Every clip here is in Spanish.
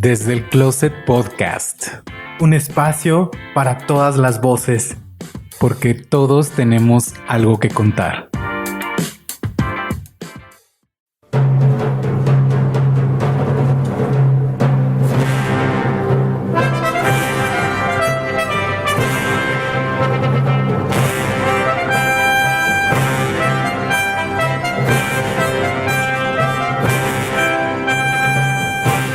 Desde el Closet Podcast. Un espacio para todas las voces, porque todos tenemos algo que contar.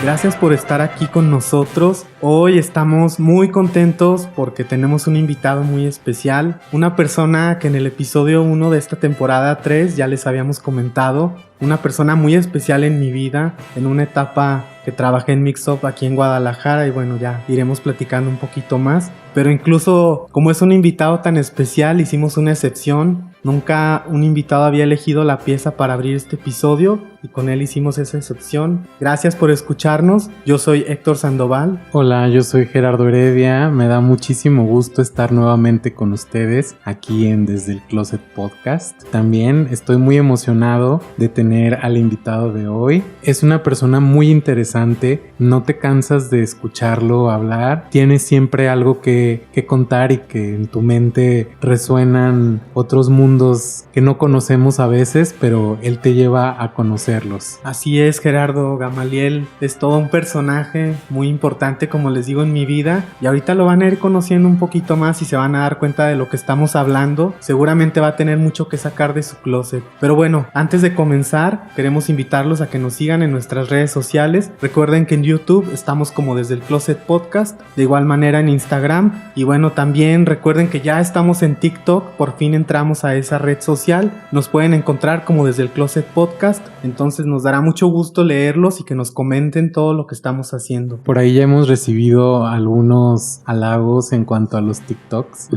Gracias por estar aquí con nosotros. Hoy estamos muy contentos porque tenemos un invitado muy especial, una persona que en el episodio 1 de esta temporada 3 ya les habíamos comentado, una persona muy especial en mi vida, en una etapa que trabajé en Mix Up aquí en Guadalajara, y bueno, ya iremos platicando un poquito más. Pero incluso como es un invitado tan especial, hicimos una excepción. Nunca un invitado había elegido la pieza para abrir este episodio y con él hicimos esa excepción. Gracias por escucharnos. Yo soy Héctor Sandoval. Hola, yo soy Gerardo Heredia. Me da muchísimo gusto estar nuevamente con ustedes aquí en Desde el Closet Podcast. También estoy muy emocionado de tener al invitado de hoy. Es una persona muy interesante. No te cansas de escucharlo hablar. Tienes siempre algo que contar y que en tu mente resuenan otros mundos que no conocemos a veces, pero él te lleva a conocerlos. Así es, Gerardo. Gamaliel es todo un personaje muy importante, como les digo, en mi vida, y ahorita lo van a ir conociendo un poquito más y se van a dar cuenta de lo que estamos hablando. Seguramente va a tener mucho que sacar de su closet. Pero bueno, antes de comenzar, queremos invitarlos a que nos sigan en nuestras redes sociales. Recuerden que en YouTube estamos como Desde el Closet Podcast, de igual manera en Instagram, y bueno, también recuerden que ya estamos en TikTok. Por fin entramos a esa red social, nos pueden encontrar como Desde el Closet Podcast. Entonces nos dará mucho gusto leerlos y que nos comenten todo lo que estamos haciendo. Por ahí ya hemos recibido algunos halagos en cuanto a los TikToks.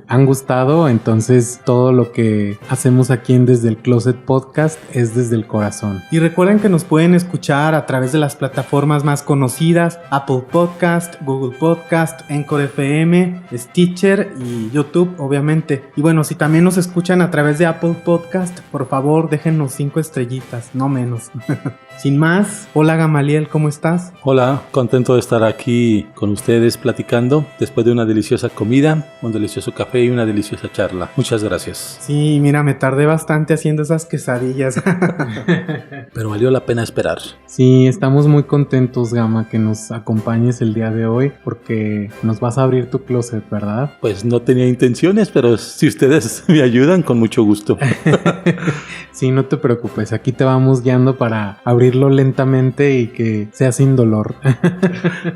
Han gustado, entonces todo lo que hacemos aquí en Desde el Closet Podcast es desde el corazón. Y recuerden que nos pueden escuchar a través de las plataformas más conocidas: Apple Podcast, Google Podcast, Anchor FM, Stitcher y YouTube, obviamente. Y bueno, si también nos escuchan a través de Apple Podcast, por favor déjennos 5 estrellitas, no menos. Sin más, hola Gamaliel, ¿cómo estás? Hola, contento de estar aquí con ustedes platicando después de una deliciosa comida, un delicioso café y una deliciosa charla. Muchas gracias. Sí, mira, me tardé bastante haciendo esas quesadillas. Pero valió la pena esperar. Sí, estamos muy contentos, Gama, que nos acompañes el día de hoy, porque nos vas a abrir tu closet, ¿verdad? Pues no tenía intenciones, pero si ustedes me ayudan, con mucho gusto. Sí, no te preocupes, aquí te vamos guiando para abrirlo lentamente y que sea sin dolor.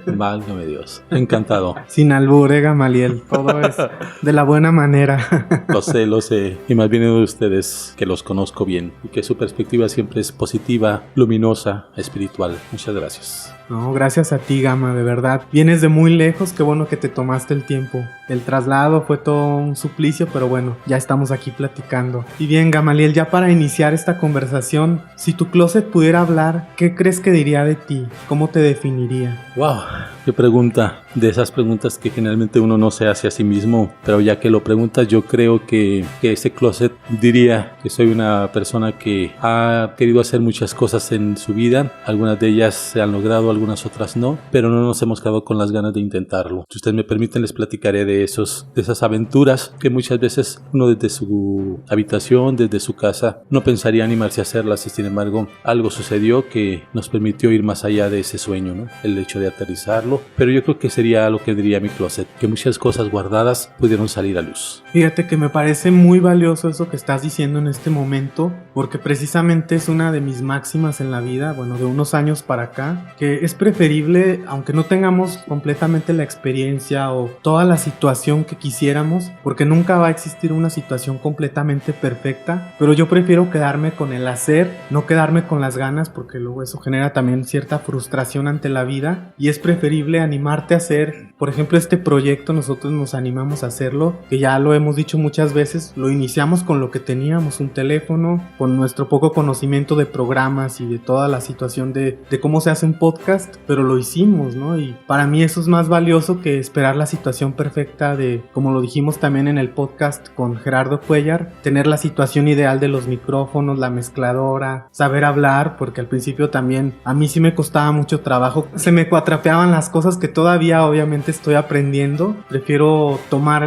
Válgame Dios, encantado. Sin albur, Gamaliel, todo es de la buena manera. Lo sé, y más bien de ustedes, que los conozco bien y que su perspectiva siempre es positiva, luminosa, espiritual. Muchas gracias. No, gracias a ti, Gama, de verdad. Vienes de muy lejos, qué bueno que te tomaste el tiempo. El traslado fue todo un suplicio, pero bueno, ya estamos aquí platicando. Y bien, Gamaliel, ya para iniciar esta conversación, si tu closet pudiera hablar, ¿qué crees que diría de ti? ¿Cómo te definiría? ¡Wow! ¡Qué pregunta! De esas preguntas que generalmente uno no se hace a sí mismo, pero ya que lo preguntas, yo creo que ese closet diría que soy una persona que ha querido hacer muchas cosas en su vida. Algunas de ellas se han logrado, algunas otras no, pero no nos hemos quedado con las ganas de intentarlo. Si ustedes me permiten, les platicaré de esas aventuras que muchas veces uno desde su habitación, desde su casa, no pensaría animarse a hacerlas, y sin embargo algo sucedió que nos permitió ir más allá de ese sueño, ¿no? El hecho de aterrizarlo. Pero yo creo que sería lo que diría mi closet, que muchas cosas guardadas pudieron salir a luz. Fíjate que me parece muy valioso eso que estás diciendo en este momento, porque precisamente es una de mis máximas en la vida, bueno, de unos años para acá, que es preferible, aunque no tengamos completamente la experiencia o toda la situación que quisiéramos, porque nunca va a existir una situación completamente perfecta, pero yo prefiero quedarme con el hacer, no quedarme con las ganas, porque luego eso genera también cierta frustración ante la vida, y es preferible posible animarte a hacer, por ejemplo, este proyecto nosotros nos animamos a hacerlo, que ya lo hemos dicho muchas veces, lo iniciamos con lo que teníamos, un teléfono, con nuestro poco conocimiento de programas y de toda la situación de cómo se hace un podcast, pero lo hicimos, ¿no? Y para mí eso es más valioso que esperar la situación perfecta de, como lo dijimos también en el podcast con Gerardo Cuellar, tener la situación ideal de los micrófonos, la mezcladora, saber hablar, porque al principio también a mí sí me costaba mucho trabajo, se me cuatrapeaban las cosas que todavía obviamente estoy aprendiendo. Prefiero tomar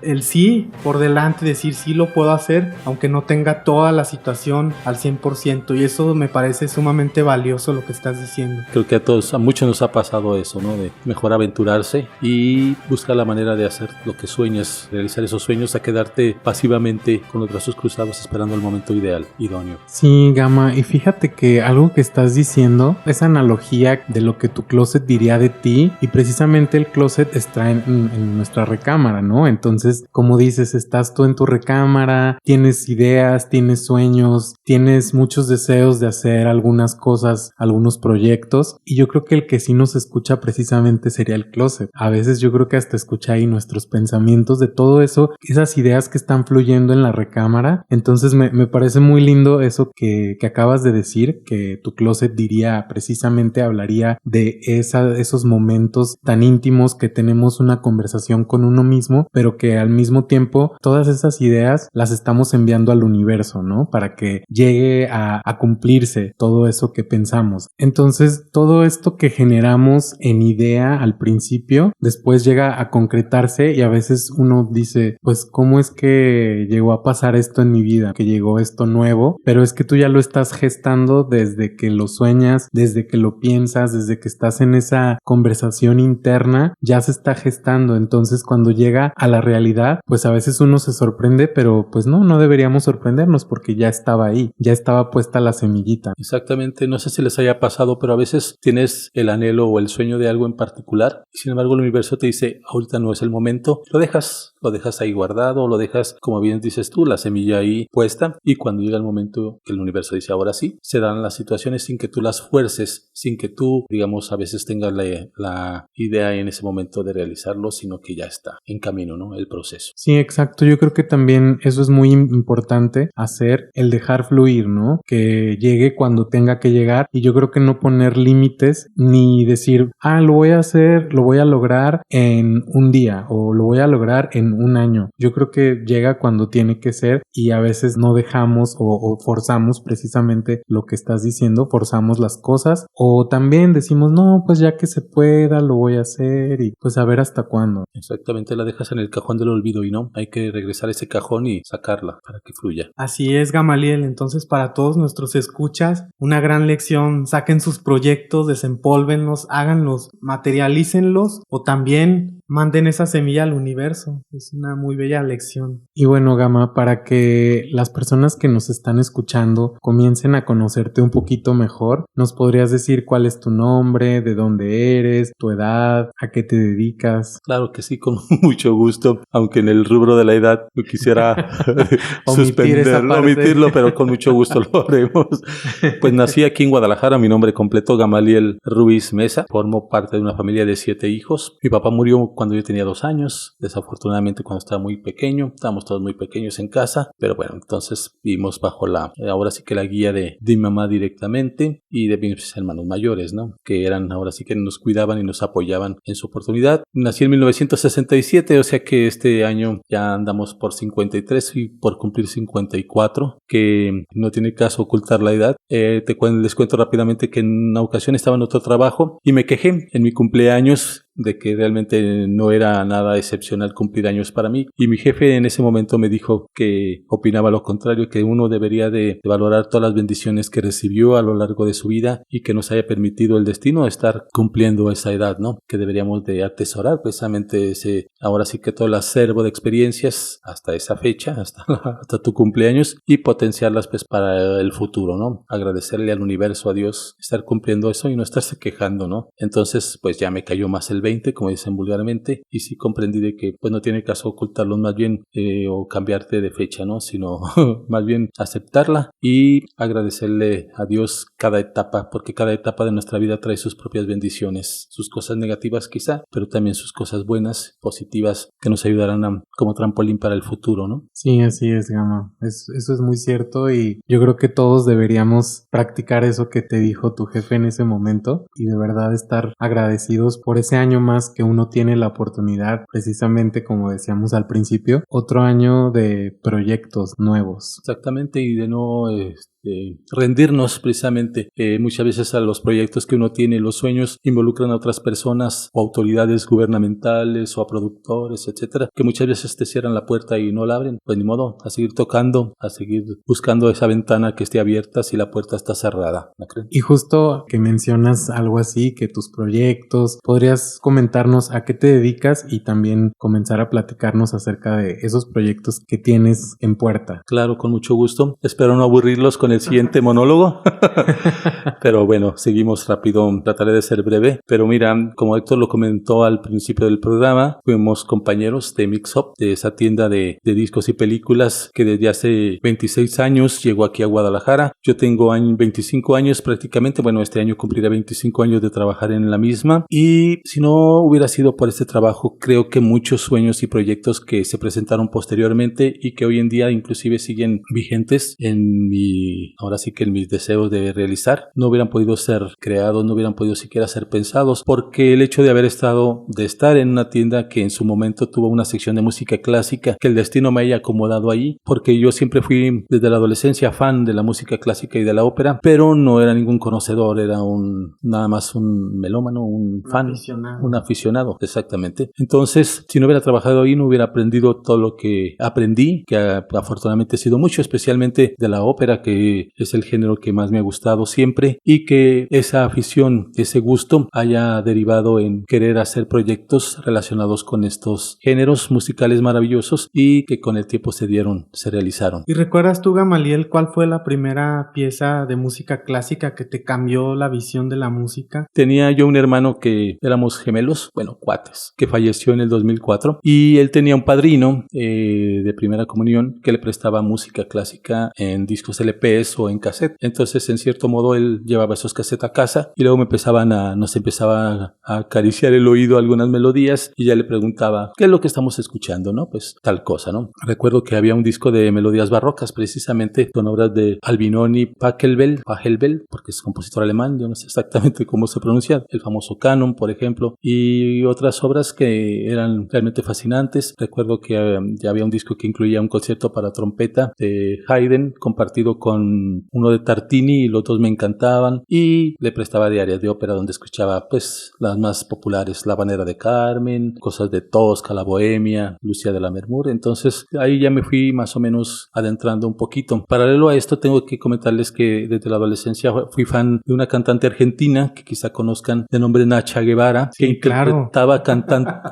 el sí por delante, decir sí lo puedo hacer, aunque no tenga toda la situación al 100%, y eso me parece sumamente valioso lo que estás diciendo. Creo que a muchos nos ha pasado eso, ¿no? De mejor aventurarse y buscar la manera de hacer lo que sueñas, realizar esos sueños, a quedarte pasivamente con los brazos cruzados esperando el momento ideal, idóneo. Sí, Gama, y fíjate que algo que estás diciendo, esa analogía de lo que tu closet diría de ti, y precisamente el closet está en nuestra recámara, ¿no? Entonces, como dices, estás tú en tu recámara, tienes ideas, tienes sueños, tienes muchos deseos de hacer algunas cosas, algunos proyectos, y yo creo que el que sí nos escucha precisamente sería el closet. A veces yo creo que hasta escucha ahí nuestros pensamientos de todo eso, esas ideas que están fluyendo en la recámara. Entonces me parece muy lindo eso que acabas de decir, que tu closet diría, precisamente hablaría de esos momentos tan íntimos que tenemos una conversación con uno mismo, pero que al mismo tiempo todas esas ideas las estamos enviando al universo, ¿no? Para que llegue a cumplirse todo eso que pensamos. Entonces, todo esto que generamos en idea al principio, después llega a concretarse, y a veces uno dice, pues, ¿cómo es que llegó a pasar esto en mi vida? Que llegó esto nuevo, pero es que tú ya lo estás gestando desde que lo sueñas, desde que lo piensas, desde que estás en esa conversación interna, ya se está gestando. Entonces, cuando llega a la realidad, pues a veces uno se sorprende, pero pues no deberíamos sorprendernos porque ya estaba ahí, ya estaba puesta la semillita. Exactamente, no sé si les haya pasado, pero a veces tienes el anhelo o el sueño de algo en particular y sin embargo el universo te dice, ahorita no es el momento, lo dejas ahí guardado, lo dejas, como bien dices tú, la semilla ahí puesta, y cuando llega el momento que el universo dice ahora sí, se dan las situaciones sin que tú las fuerces, sin que tú, digamos, a veces tengas la idea en ese momento de realizarlo, sino que ya está en camino, ¿no? El proceso. Sí, exacto. Yo creo que también eso es muy importante hacer, el dejar fluir, ¿no? Que llegue cuando tenga que llegar, y yo creo que no poner límites ni decir, lo voy a hacer, lo voy a lograr en un día o lo voy a lograr en un año. Yo creo que llega cuando tiene que ser, y a veces no dejamos o forzamos precisamente lo que estás diciendo, forzamos las cosas, o también decimos, no, pues ya que se pueda, lo voy a hacer, y pues a ver hasta cuándo. Exactamente, la dejas en el cajón del olvido y no, hay que regresar a ese cajón y sacarla para que fluya. Así es, Gamaliel. Entonces, para todos nuestros escuchas, una gran lección: saquen sus proyectos, desempólvenlos, háganlos, materialícenlos, o también manden esa semilla al universo. Es una muy bella lección. Y bueno, Gama, para que las personas que nos están escuchando comiencen a conocerte un poquito mejor, ¿nos podrías decir cuál es tu nombre, de dónde eres, tu edad, a qué te dedicas? Claro que sí, con mucho gusto, aunque en el rubro de la edad no quisiera omitirlo, pero con mucho gusto lo haremos. Pues nací aquí en Guadalajara, mi nombre completo Gamaliel Ruiz Mesa, formo parte de una familia de 7 hijos. Mi papá murió cuando yo tenía 2 años, desafortunadamente cuando estaba muy pequeño, estábamos todos muy pequeños en casa, pero bueno, entonces vivimos bajo ahora sí que la guía de mi mamá directamente y de mis hermanos mayores, ¿no? Que eran ahora sí que nos cuidaban y nos apoyaban en su oportunidad. Nací en 1967, o sea que este año ya andamos por 53 y por cumplir 54, que no tiene caso ocultar la edad. Les cuento rápidamente que en una ocasión estaba en otro trabajo y me quejé en mi cumpleaños de que realmente no era nada excepcional cumplir años para mí, y mi jefe en ese momento me dijo que opinaba lo contrario, que uno debería de valorar todas las bendiciones que recibió a lo largo de su vida y que nos haya permitido el destino estar cumpliendo esa edad, ¿no? Que deberíamos de atesorar precisamente ahora sí que todo el acervo de experiencias hasta esa fecha, hasta tu cumpleaños, y potenciarlas pues para el futuro, ¿no? Agradecerle al universo, a Dios, estar cumpliendo eso y no estarse quejando, ¿no? Entonces pues ya me cayó más el 20, como dicen vulgarmente, y sí comprendí de que pues no tiene caso ocultarlo, más bien o cambiarte de fecha, ¿no? Sino más bien aceptarla y agradecerle a Dios cada etapa, porque cada etapa de nuestra vida trae sus propias bendiciones, sus cosas negativas quizá, pero también sus cosas buenas, positivas, que nos ayudarán como trampolín para el futuro, ¿no? Sí, así es, Gama. Eso es muy cierto y yo creo que todos deberíamos practicar eso que te dijo tu jefe en ese momento y de verdad estar agradecidos por ese año más que uno tiene la oportunidad, precisamente como decíamos al principio, otro año de proyectos nuevos. Exactamente, y de no rendirnos precisamente. Muchas veces a los proyectos que uno tiene, los sueños involucran a otras personas o autoridades gubernamentales o a productores, etcétera, que muchas veces te cierran la puerta y no la abren. Pues ni modo, a seguir tocando, a seguir buscando esa ventana que esté abierta si la puerta está cerrada, ¿no creen? Y justo que mencionas algo así, que tus proyectos, ¿podrías comentarnos a qué te dedicas y también comenzar a platicarnos acerca de esos proyectos que tienes en puerta? Claro, con mucho gusto. Espero no aburrirlos con el siguiente monólogo. Pero bueno, seguimos rápido. Trataré de ser breve. Pero mira, como Héctor lo comentó al principio del programa, fuimos compañeros de Mix Up, de esa tienda de discos y películas que desde hace 26 años llegó aquí a Guadalajara. Yo tengo 25 años prácticamente. Bueno, este año cumpliré 25 años de trabajar en la misma. Y si no hubiera sido por este trabajo, creo que muchos sueños y proyectos que se presentaron posteriormente y que hoy en día inclusive siguen vigentes ahora sí que en mis deseos de realizar, no hubieran podido ser creados, no hubieran podido siquiera ser pensados, porque el hecho de estar en una tienda que en su momento tuvo una sección de música clásica, que el destino me haya acomodado ahí, porque yo siempre fui desde la adolescencia fan de la música clásica y de la ópera, pero no era ningún conocedor, era nada más un melómano, un fan, un aficionado, exactamente. Entonces, si no hubiera trabajado ahí, no hubiera aprendido todo lo que aprendí, que afortunadamente ha sido mucho, especialmente de la ópera, que es el género que más me ha gustado siempre, y que esa afición, ese gusto haya derivado en querer hacer proyectos relacionados con estos géneros musicales maravillosos y que con el tiempo se realizaron. ¿Y recuerdas tú, Gamaliel, cuál fue la primera pieza de música clásica que te cambió la visión de la música? Tenía yo un hermano que éramos gemelos, bueno, cuates, que falleció en el 2004 y él tenía un padrino de primera comunión que le prestaba música clásica en discos LPs o en cassette. Entonces, en cierto modo, él llevaba esos cassettes a casa y luego nos empezaba a acariciar el oído algunas melodías y ya le preguntaba, ¿qué es lo que estamos escuchando? ¿No? Pues tal cosa, ¿no? Recuerdo que había un disco de melodías barrocas, precisamente con obras de Albinoni Pachelbel, porque es compositor alemán, yo no sé exactamente cómo se pronuncia, el famoso Canon, por ejemplo, y otras obras que eran realmente fascinantes. Recuerdo que ya había un disco que incluía un concierto para trompeta de Haydn, compartido con uno de Tartini, y los dos me encantaban, y le prestaba diarias de ópera donde escuchaba pues las más populares, La Habanera de Carmen, cosas de Tosca, La Bohemia, Lucía de la Mermur. Entonces ahí ya me fui más o menos adentrando un poquito. Paralelo a esto, tengo que comentarles que desde la adolescencia fui fan de una cantante argentina que quizá conozcan, de nombre Nacha Guevara, sí, que interpretaba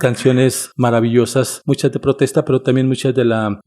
canciones maravillosas, muchas de protesta, pero también muchas de la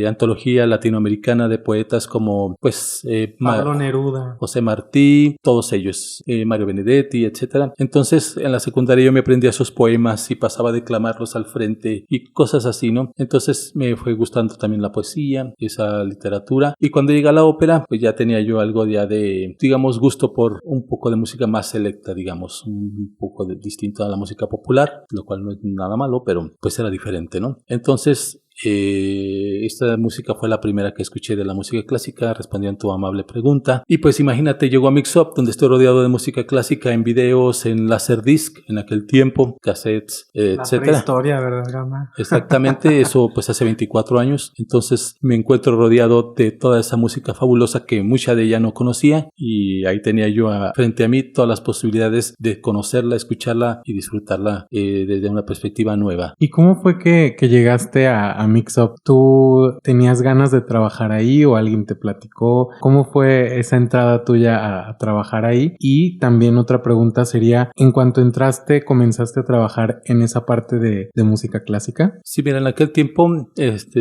antología latinoamericana de poetas como pues Pablo Neruda, José Martí, todos ellos, Mario Benedetti, etcétera. Entonces en la secundaria yo me aprendía esos poemas y pasaba a declamarlos al frente y cosas así, ¿no? Entonces me fue gustando también la poesía, esa literatura, y cuando llegué a la ópera pues ya tenía yo algo ya de, digamos, gusto por un poco de música más selecta, digamos, un poco distinto a la música popular, lo cual no es nada malo, pero pues era diferente, ¿no? Entonces esta música fue la primera que escuché de la música clásica, respondiendo a tu amable pregunta. Y pues imagínate, llego a Mix Up, donde estoy rodeado de música clásica en videos, en Laserdisc, en aquel tiempo, cassettes, etcétera. La historia, ¿verdad, Gama? Exactamente, eso pues hace 24 años. Entonces me encuentro rodeado de toda esa música fabulosa que mucha de ella no conocía, y ahí tenía yo frente a mí todas las posibilidades de conocerla, escucharla y disfrutarla desde una perspectiva nueva. ¿Y cómo fue que llegaste a a Mix Up, ¿tú tenías ganas de trabajar ahí o alguien te platicó? ¿Cómo fue esa entrada tuya a trabajar ahí? Y también otra pregunta sería, en cuanto entraste, ¿comenzaste a trabajar en esa parte de música clásica? Sí, mira, en aquel tiempo, antes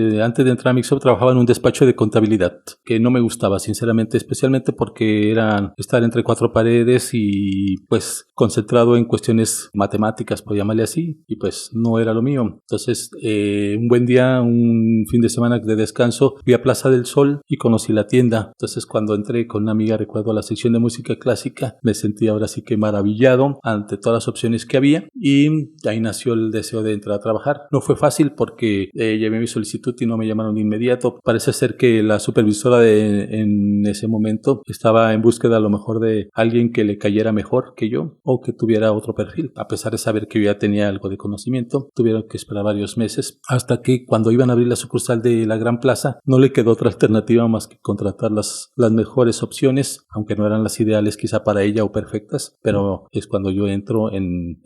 de entrar a Mixup, trabajaba en un despacho de contabilidad, que no me gustaba, sinceramente, especialmente porque era estar entre cuatro paredes y pues concentrado en cuestiones matemáticas, por llamarle así, y pues no era lo mío. Entonces, un buen día, un fin de semana de descanso, fui a Plaza del Sol y conocí la tienda. Entonces, cuando entré con una amiga, recuerdo, a la sección de música clásica, me sentí ahora sí que maravillado ante todas las opciones que había y ahí nació el deseo de entrar a trabajar. No fue fácil porque llevé mi solicitud y no me llamaron de inmediato. Parece ser que la supervisora en ese momento estaba en búsqueda a lo mejor de alguien que le cayera mejor que yo o que tuviera otro perfil. A pesar de saber que yo ya tenía algo de conocimiento, tuvieron que esperar varios meses hasta que cuando iban a abrir la sucursal de la Gran Plaza no le quedó otra alternativa más que contratar las mejores opciones, aunque no eran las ideales quizá para ella o perfectas, pero es cuando yo entro en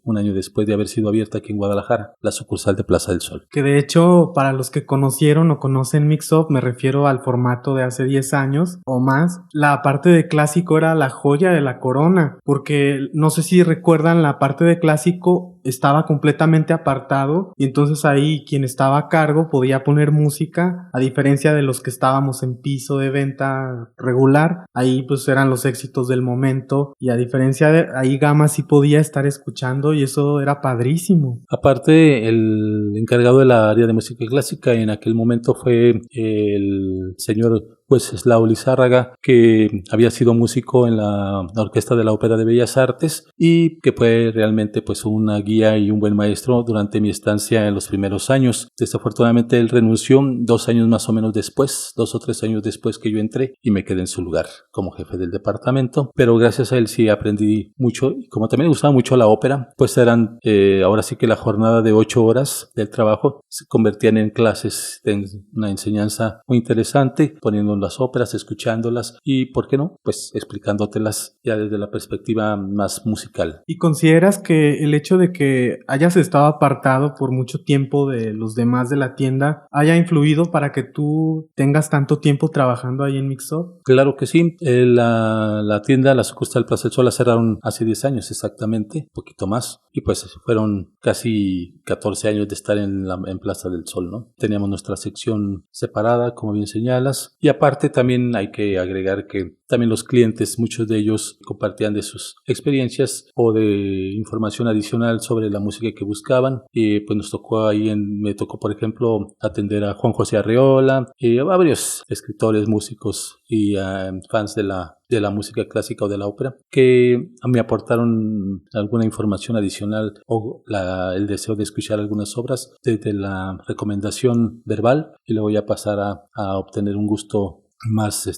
un año después de haber sido abierta aquí en Guadalajara, la sucursal de Plaza del Sol. Que de hecho, para los que conocieron o conocen Mix Up, me refiero al formato de hace 10 años o más, la parte de clásico era la joya de la corona, porque no sé si recuerdan, la parte de clásico estaba completamente apartado y entonces ahí quien estaba a cargo podía poner música, a diferencia de los que estábamos en piso de venta regular, ahí pues eran los éxitos del momento y a diferencia de ahí Gama sí podía estar escuchando y eso era padrísimo. Aparte, el encargado de la área de música clásica en aquel momento fue el señor Wenceslao Lizárraga, que había sido músico en la orquesta de la Ópera de Bellas Artes y que fue realmente pues una guía y un buen maestro durante mi estancia en los primeros años. Desafortunadamente él renunció 2 años más o menos después, 2 o 3 años después que yo entré y me quedé en su lugar como jefe del departamento, pero gracias a él sí aprendí mucho y como también me gustaba mucho la ópera, pues eran ahora sí que la jornada de 8 horas del trabajo se convertían en clases de una enseñanza muy interesante, poniendo las óperas, escuchándolas y, ¿por qué no? Pues explicándotelas ya desde la perspectiva más musical. ¿Y consideras que el hecho de que hayas estado apartado por mucho tiempo de los demás de la tienda haya influido para que tú tengas tanto tiempo trabajando ahí en Mix Up? Claro que sí. La tienda, la sucursal Plaza del Sol la cerraron hace 10 años exactamente, un poquito más. Y pues fueron casi 14 años de estar en Plaza del Sol, ¿no? Teníamos nuestra sección separada, como bien señalas, y aparte también hay que agregar que también los clientes, muchos de ellos compartían de sus experiencias o de información adicional sobre la música que buscaban. Y pues nos tocó ahí, me tocó por ejemplo atender a Juan José Arreola, a varios escritores, músicos y fans de la música clásica o de la ópera que me aportaron alguna información adicional o el deseo de escuchar algunas obras desde la recomendación verbal y luego ya pasar a obtener un gusto más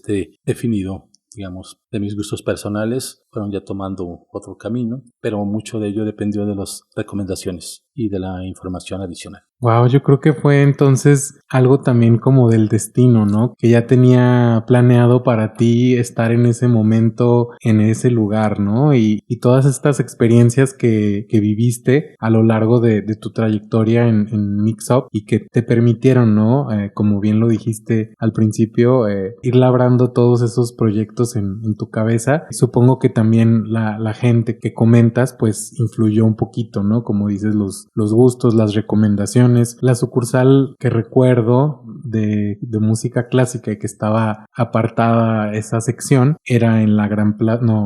definido, digamos, de mis gustos personales. Fueron ya tomando otro camino, pero mucho de ello dependió de las recomendaciones y de la información adicional. Wow, yo creo que fue entonces algo también como del destino, ¿no? Que ya tenía planeado para ti estar en ese momento, en ese lugar, ¿no? Y todas estas experiencias que viviste a lo largo de tu trayectoria en Mix Up y que te permitieron, ¿no? Como bien lo dijiste al principio, ir labrando todos esos proyectos en tu cabeza. Supongo que también la gente que comentas, pues influyó un poquito, ¿no? Como dices, los gustos, las recomendaciones. La sucursal que recuerdo de música clásica y que estaba apartada esa sección era en la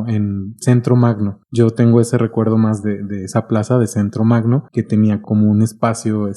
en Centro Magno. Yo tengo ese recuerdo más de esa plaza de Centro Magno que tenía como un espacio,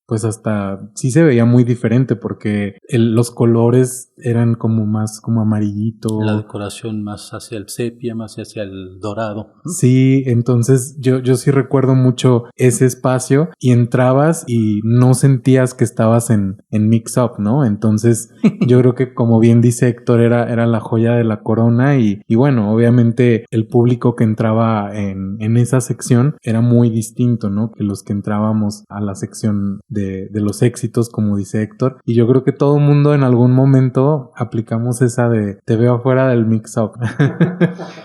pues hasta sí se veía muy diferente porque los colores eran como más como amarillito. La decoración más hacia el sepia, más hacia el dorado. Sí, entonces yo sí recuerdo mucho ese espacio y entrabas y no sentías que estabas en Mix Up, ¿no? Entonces yo creo que como bien dice Héctor era la joya de la corona y bueno, obviamente el público que entraba en esa sección era muy distinto, ¿no? Que los que entrábamos a la sección de los éxitos, como dice Héctor, y yo creo que todo el mundo en algún momento aplicamos esa de te veo afuera del Mix Up.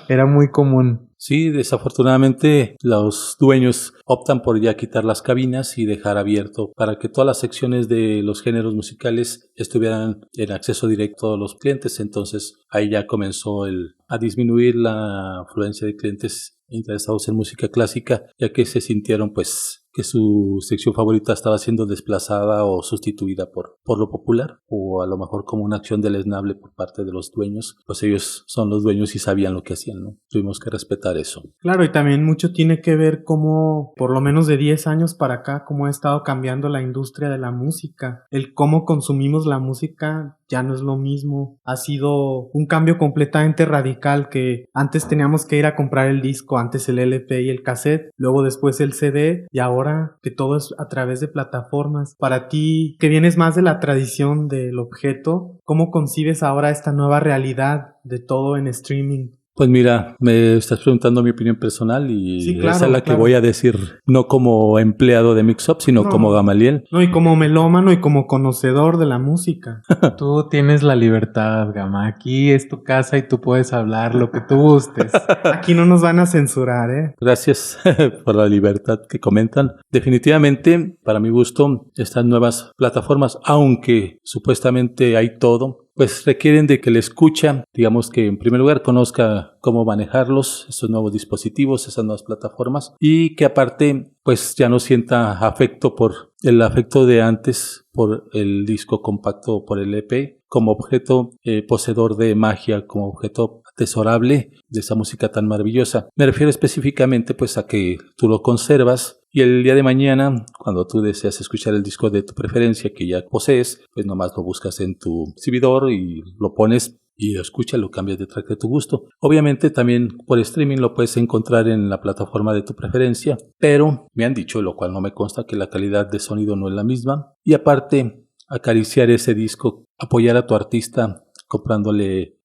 Era muy común. Sí, desafortunadamente los dueños optan por ya quitar las cabinas y dejar abierto para que todas las secciones de los géneros musicales estuvieran en acceso directo a los clientes. Entonces ahí ya comenzó a disminuir la afluencia de clientes interesados en música clásica, ya que se sintieron pues que su sección favorita estaba siendo desplazada o sustituida por lo popular, o a lo mejor como una acción deleznable por parte de los dueños, pues ellos son los dueños y sabían lo que hacían, ¿no? Tuvimos que respetar eso. Claro, y también mucho tiene que ver cómo, por lo menos de 10 años para acá, cómo ha estado cambiando la industria de la música. El cómo consumimos la música ya no es lo mismo. Ha sido un cambio completamente radical, que antes teníamos que ir a comprar el disco, antes el LP y el cassette, luego después el CD, y ahora que todo es a través de plataformas. Para ti, que vienes más de la tradición del objeto, ¿cómo concibes ahora esta nueva realidad de todo en streaming? Pues mira, me estás preguntando mi opinión personal y Sí, claro, esa es la que claro. voy a decir, no como empleado de Mixup, sino No. como Gamaliel. No, y como melómano y como conocedor de la música. Tú tienes la libertad, Gama. Aquí es tu casa y tú puedes hablar lo que tú gustes. Aquí no nos van a censurar, ¿eh? Gracias por la libertad que comentan. Definitivamente, para mi gusto, estas nuevas plataformas, aunque supuestamente hay todo, pues requieren de que el escucha, digamos que en primer lugar conozca cómo manejarlos, esos nuevos dispositivos, esas nuevas plataformas, y que aparte pues ya no sienta afecto por el afecto de antes por el disco compacto o por el EP como objeto poseedor de magia, como objeto atesorable de esa música tan maravillosa. Me refiero específicamente pues a que tú lo conservas y el día de mañana, cuando tú deseas escuchar el disco de tu preferencia que ya posees, pues nomás lo buscas en tu exhibidor y lo pones y lo escuchas, lo cambias de track de tu gusto. Obviamente también por streaming lo puedes encontrar en la plataforma de tu preferencia, pero me han dicho, lo cual no me consta, que la calidad de sonido no es la misma. Y aparte, acariciar ese disco, apoyar a tu artista comprándole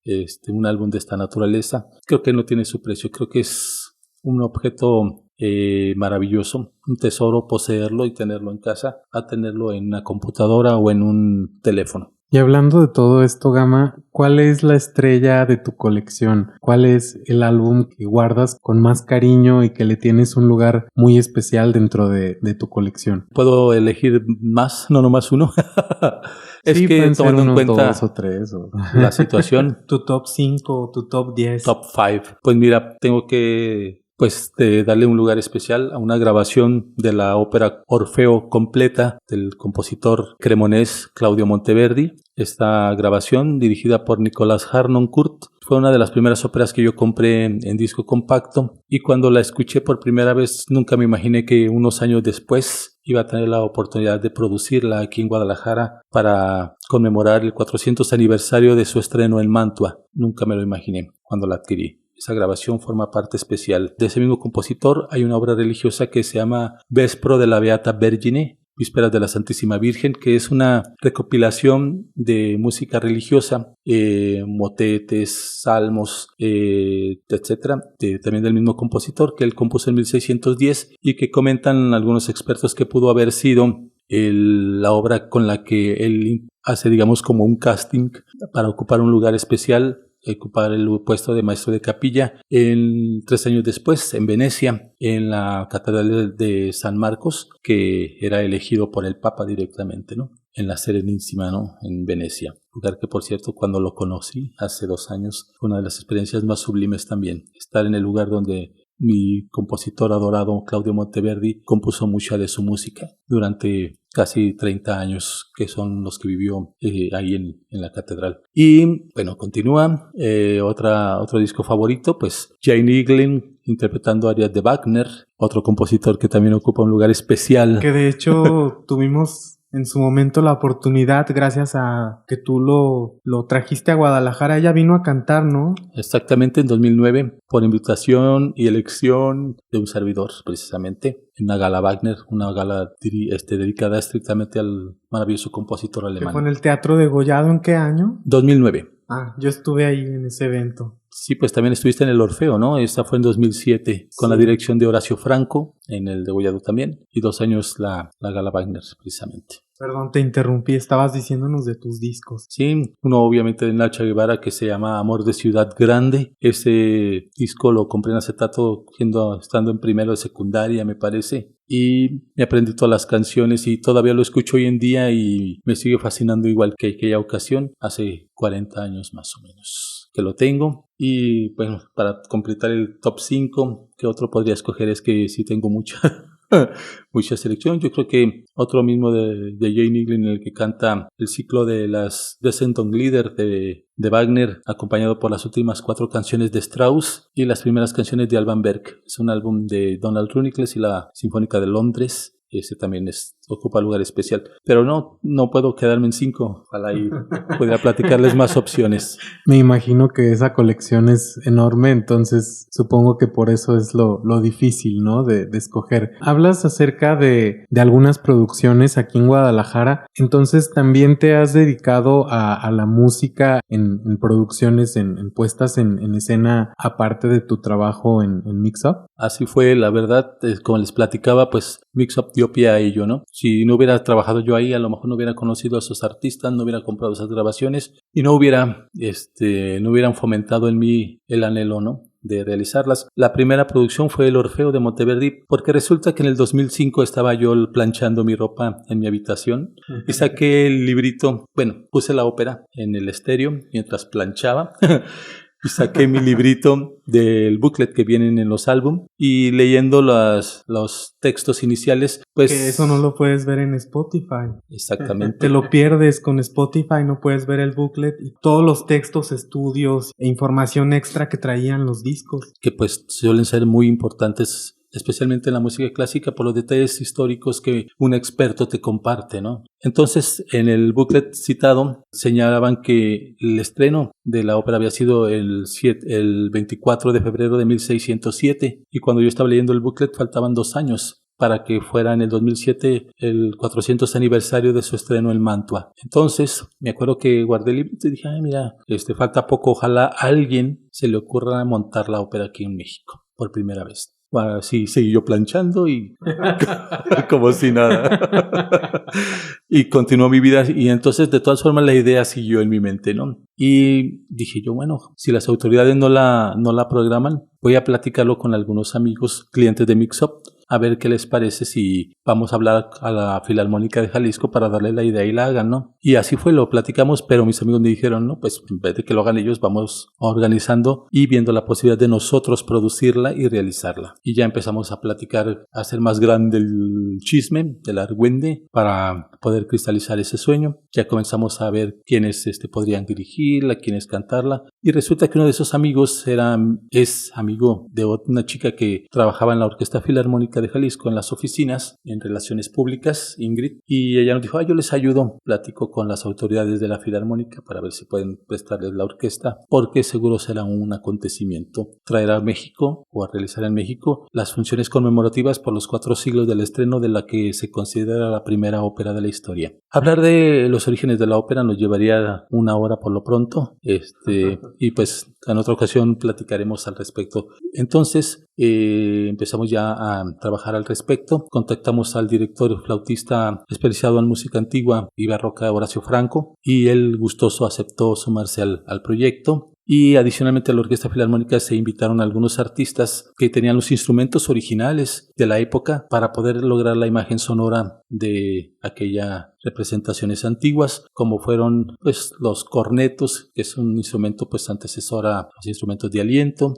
un álbum de esta naturaleza, creo que no tiene su precio. Creo que es un objeto maravilloso, un tesoro poseerlo y tenerlo en casa, a tenerlo en una computadora o en un teléfono. Y hablando de todo esto, Gama, ¿cuál es la estrella de tu colección? ¿Cuál es el álbum que guardas con más cariño y que le tienes un lugar muy especial dentro de tu colección? ¿Puedo elegir más? No, nomás uno. Es sí, que tomando en cuenta 2 o 3 o... la situación, Tu top 5, tu top 10. top 5, pues mira, tengo que darle un lugar especial a una grabación de la ópera Orfeo completa del compositor cremonés Claudio Monteverdi. Esta grabación, dirigida por Nicolás Harnoncourt, fue una de las primeras óperas que yo compré en disco compacto, y cuando la escuché por primera vez nunca me imaginé que unos años después iba a tener la oportunidad de producirla aquí en Guadalajara para conmemorar el 400 aniversario de su estreno en Mantua. Nunca me lo imaginé cuando la adquirí. Esa grabación forma parte especial de ese mismo compositor. Hay una obra religiosa que se llama Vespro de la Beata Vergine, Vísperas de la Santísima Virgen, que es una recopilación de música religiosa, motetes, salmos, etcétera, también del mismo compositor, que él compuso en 1610 y que comentan algunos expertos que pudo haber sido la obra con la que él hace, digamos, como un casting para ocupar un lugar especial, ocupar el puesto de maestro de capilla 3 años después en Venecia, en la Catedral de San Marcos, que era elegido por el Papa directamente, ¿no? En la Serenissima, ¿no? En Venecia. Lugar que, por cierto, cuando lo conocí hace 2 años, fue una de las experiencias más sublimes también. Estar en el lugar donde mi compositor adorado Claudio Monteverdi compuso mucha de su música durante casi 30 años, que son los que vivió ahí en la catedral. Y bueno, continúa otro disco favorito, pues Jane Eaglin interpretando arias de Wagner, otro compositor que también ocupa un lugar especial. Que de hecho tuvimos en su momento la oportunidad, gracias a que tú lo trajiste a Guadalajara. Ella vino a cantar, ¿no? Exactamente, en 2009, por invitación y elección de un servidor, precisamente, en una gala Wagner, una gala dedicada estrictamente al maravilloso compositor alemán. ¿Que fue en el Teatro de Gollado? ¿En qué año? 2009. Ah, yo estuve ahí en ese evento. Sí, pues también estuviste en el Orfeo, ¿no? Esa fue en 2007, con la dirección de Horacio Franco, en el de Gollado también, y 2 años la gala Wagner, precisamente. Perdón, te interrumpí, estabas diciéndonos de tus discos. Sí, uno obviamente de Nacha Guevara que se llama Amor de Ciudad Grande. Ese disco lo compré en acetato estando en primero de secundaria, me parece. Y me aprendí todas las canciones y todavía lo escucho hoy en día y me sigue fascinando igual que aquella ocasión, hace 40 años más o menos que lo tengo. Y bueno, para completar el top 5, ¿qué otro podría escoger? Es que sí tengo mucha mucha selección. Yo creo que otro mismo de Jane Niggli, en el que canta el ciclo de las Descendonglieder de Wagner, acompañado por las últimas 4 canciones de Strauss y las primeras canciones de Alban Berg. Es un álbum de Donald Runicles y la Sinfónica de Londres. Ese también ocupa lugar especial. Pero no puedo quedarme en 5. Ojalá y pudiera platicarles más opciones. Me imagino que esa colección es enorme, entonces supongo que por eso es lo difícil, ¿no? De escoger. Hablas acerca de algunas producciones aquí en Guadalajara, entonces también te has dedicado a la música en producciones, en puestas en escena, aparte de tu trabajo en Mix Up. Así fue, la verdad, como les platicaba, pues Mix Up dio pie a ello, ¿no? Si no hubiera trabajado yo ahí, a lo mejor no hubiera conocido a esos artistas, no hubiera comprado esas grabaciones y no hubieran fomentado en mí el anhelo, ¿no?, de realizarlas. La primera producción fue El Orfeo de Monteverdi, porque resulta que en el 2005 estaba yo planchando mi ropa en mi habitación y saqué el librito, puse la ópera en el estéreo mientras planchaba. Y saqué mi librito del booklet que vienen en los álbum y leyendo los textos iniciales, pues... Que eso no lo puedes ver en Spotify. Exactamente. Te lo pierdes con Spotify, no puedes ver el booklet y todos los textos, estudios e información extra que traían los discos. Que pues suelen ser muy importantes, especialmente en la música clásica, por los detalles históricos que un experto te comparte, ¿no? Entonces, en el booklet citado, señalaban que el estreno de la ópera había sido el 24 de febrero de 1607, y cuando yo estaba leyendo el booklet faltaban 2 años para que fuera en el 2007 el 400 aniversario de su estreno en Mantua. Entonces, me acuerdo que guardé el libro y dije, mira, falta poco, ojalá a alguien se le ocurra montar la ópera aquí en México, por primera vez. Bueno, sí, seguí yo planchando y como si nada. Y continuó mi vida y entonces de todas formas la idea siguió en mi mente, ¿no? Y dije yo, bueno, si las autoridades no la programan, voy a platicarlo con algunos amigos, clientes de Mix Up, a ver qué les parece si vamos a hablar a la Filarmónica de Jalisco para darle la idea y la hagan, ¿no? Y así fue, lo platicamos, pero mis amigos me dijeron, no, pues en vez de que lo hagan ellos, vamos organizando y viendo la posibilidad de nosotros producirla y realizarla. Y ya empezamos a platicar, a hacer más grande el chisme, el argüende, para poder cristalizar ese sueño. Ya comenzamos a ver quiénes podrían dirigirla, quiénes cantarla. Y resulta que uno de esos amigos es amigo de una chica que trabajaba en la Orquesta Filarmónica de Jalisco, en las oficinas, en Relaciones Públicas, Ingrid. Y ella nos dijo, yo les ayudo. Platico con las autoridades de la Filarmónica para ver si pueden prestarles la orquesta, porque seguro será un acontecimiento. Traer a México, o a realizar en México, las funciones conmemorativas por los 4 siglos del estreno de la que se considera la primera ópera de la historia. Hablar de los orígenes de la ópera nos llevaría 1 hora por lo pronto, y pues en otra ocasión platicaremos al respecto. Entonces empezamos ya a trabajar al respecto. Contactamos al director flautista especializado en música antigua y barroca, Horacio Franco, y él gustoso aceptó sumarse al proyecto. Y adicionalmente a la Orquesta Filarmónica se invitaron algunos artistas que tenían los instrumentos originales de la época para poder lograr la imagen sonora de aquellas representaciones antiguas, como fueron pues los cornetos, que es un instrumento pues antecesor a los instrumentos de aliento,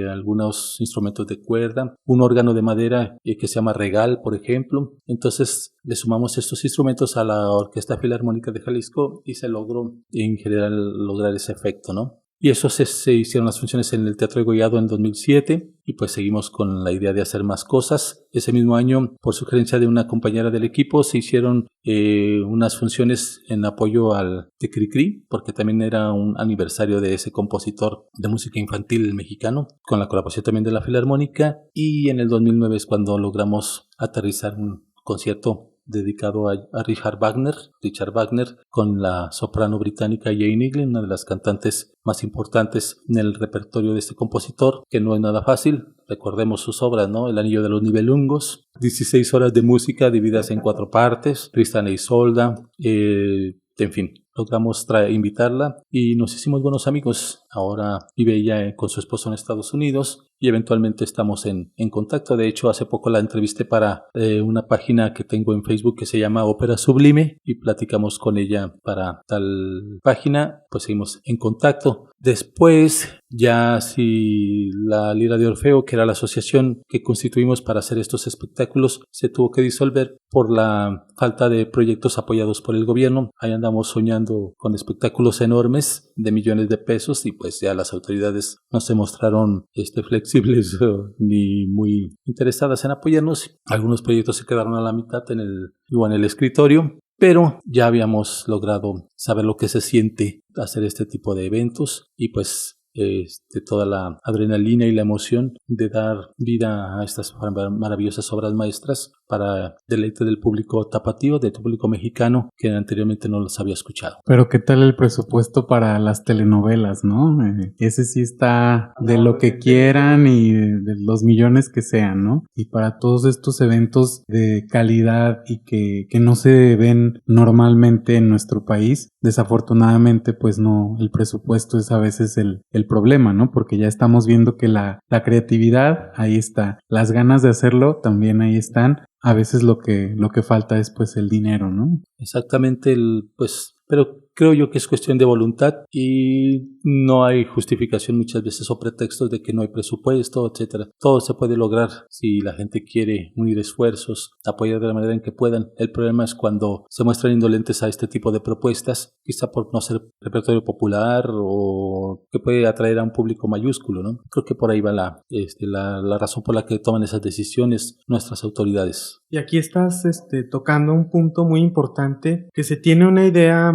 algunos instrumentos de cuerda, un órgano de madera que se llama regal, por ejemplo. Entonces le sumamos estos instrumentos a la Orquesta Filarmónica de Jalisco y se logró en general lograr ese efecto, ¿no? Y eso se hicieron las funciones en el Teatro Degollado en 2007 y pues seguimos con la idea de hacer más cosas. Ese mismo año, por sugerencia de una compañera del equipo, se hicieron unas funciones en apoyo al de Cricri, porque también era un aniversario de ese compositor de música infantil mexicano, con la colaboración también de la Filarmónica. Y en el 2009 es cuando logramos aterrizar un concierto dedicado a Richard Wagner, con la soprano británica Jane Niggli, una de las cantantes más importantes en el repertorio de este compositor, que no es nada fácil. recordemos sus obras, ¿no? El Anillo de los Nibelungos, 16 horas de música divididas en 4 partes, Tristan e Isolda, en fin, logramos invitarla y nos hicimos buenos amigos. Ahora vive ella con su esposo en Estados Unidos y eventualmente estamos en contacto. De hecho, hace poco la entrevisté para una página que tengo en Facebook que se llama Ópera Sublime y platicamos con ella para tal página, pues seguimos en contacto. Después, ya si la Lira de Orfeo, que era la asociación que constituimos para hacer estos espectáculos, se tuvo que disolver por la falta de proyectos apoyados por el gobierno. Ahí andamos soñando con espectáculos enormes de millones de pesos y pues ya las autoridades no se mostraron flexibles ni muy interesadas en apoyarnos. Algunos proyectos se quedaron a la mitad en el escritorio, pero ya habíamos logrado saber lo que se siente hacer este tipo de eventos y pues toda la adrenalina y la emoción de dar vida a estas maravillosas obras maestras para deleite del público tapatío, del público mexicano que anteriormente no los había escuchado. Pero ¿qué tal el presupuesto para las telenovelas, no? Ese sí está de lo que quieran y de los millones que sean, ¿no? Y para todos estos eventos de calidad y que no se ven normalmente en nuestro país, desafortunadamente pues no, el presupuesto es a veces el problema, ¿no? Porque ya estamos viendo que la creatividad ahí está, las ganas de hacerlo también ahí están. A veces lo que falta es pues el dinero, ¿no? Exactamente, pero creo yo que es cuestión de voluntad y no hay justificación muchas veces o pretextos de que no hay presupuesto, etcétera. Todo se puede lograr si la gente quiere unir esfuerzos, apoyar de la manera en que puedan. El problema es cuando se muestran indolentes a este tipo de propuestas, quizá por no ser repertorio popular o que puede atraer a un público mayúsculo, ¿no? Creo que por ahí va la razón por la que toman esas decisiones nuestras autoridades. Y aquí estás tocando un punto muy importante, que se tiene una idea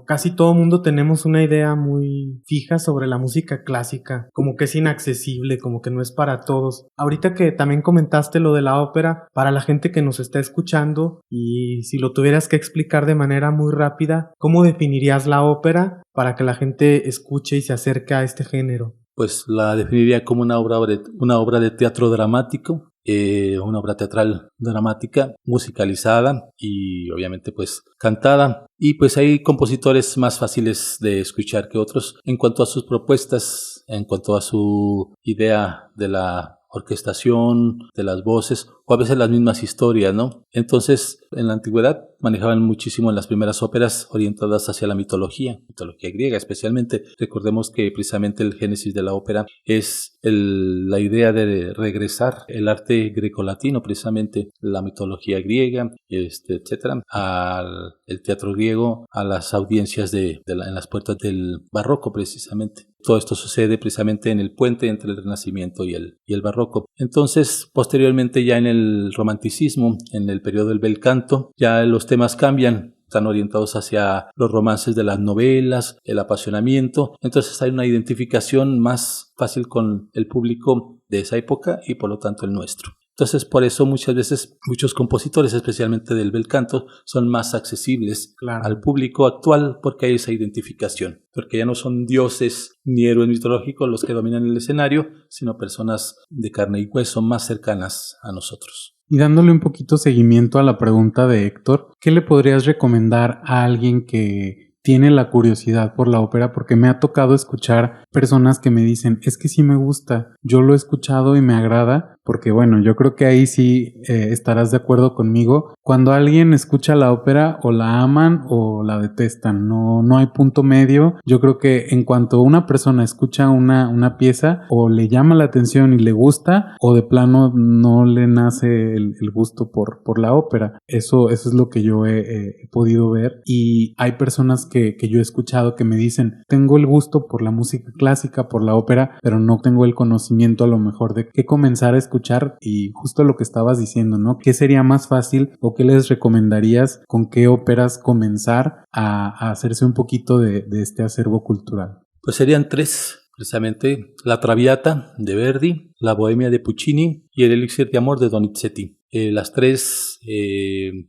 casi todo mundo tenemos una idea muy fija sobre la música clásica, como que es inaccesible, como que no es para todos. Ahorita que también comentaste lo de la ópera, para la gente que nos está escuchando, y si lo tuvieras que explicar de manera muy rápida, ¿cómo definirías la ópera para que la gente escuche y se acerque a este género? Pues la definiría como una obra de teatro dramático, una obra teatral dramática, musicalizada y obviamente pues cantada. Y pues hay compositores más fáciles de escuchar que otros en cuanto a sus propuestas, en cuanto a su idea de la orquestación, de las voces, o a veces las mismas historias, ¿no? Entonces, en la antigüedad manejaban muchísimo en las primeras óperas orientadas hacia la mitología griega especialmente. Recordemos que precisamente el génesis de la ópera es la idea de regresar el arte grecolatino, precisamente la mitología griega, etcétera, al teatro griego, a las audiencias en las puertas del barroco precisamente. Todo esto sucede precisamente en el puente entre el Renacimiento y el Barroco. Entonces, posteriormente ya en el Romanticismo, en el periodo del bel canto, ya los temas cambian. Están orientados hacia los romances de las novelas, el apasionamiento. Entonces hay una identificación más fácil con el público de esa época y por lo tanto el nuestro. Entonces, por eso muchas veces muchos compositores, especialmente del bel canto, son más accesibles al público actual porque hay esa identificación. Porque ya no son dioses ni héroes mitológicos los que dominan el escenario, sino personas de carne y hueso más cercanas a nosotros. Y dándole un poquito seguimiento a la pregunta de Héctor, ¿qué le podrías recomendar a alguien que tiene la curiosidad por la ópera? Porque me ha tocado escuchar personas que me dicen, es que sí me gusta, yo lo he escuchado y me agrada, porque bueno, yo creo que ahí sí estarás de acuerdo conmigo. Cuando alguien escucha la ópera, o la aman o la detestan, no hay punto medio. Yo creo que en cuanto una persona escucha una pieza, o le llama la atención y le gusta, o de plano no le nace el gusto por la ópera. Eso es lo que yo he podido ver, y hay personas que yo he escuchado que me dicen, tengo el gusto por la música clásica, por la ópera, pero no tengo el conocimiento a lo mejor de qué comenzar a escuchar. Y justo lo que estabas diciendo, ¿no? ¿Qué sería más fácil o qué les recomendarías, con qué óperas comenzar a hacerse un poquito de este acervo cultural? Pues serían tres. precisamente La Traviata de Verdi, La Bohemia de Puccini y El Elixir de Amor de Donizetti. Las tres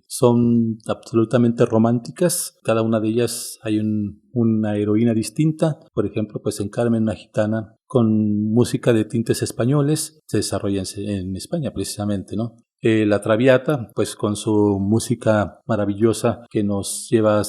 son absolutamente románticas. Cada una de ellas hay una heroína distinta. Por ejemplo, pues en Carmen, una gitana con música de tintes españoles, se desarrolla en España precisamente, ¿no? La Traviata, pues con su música maravillosa que nos lleva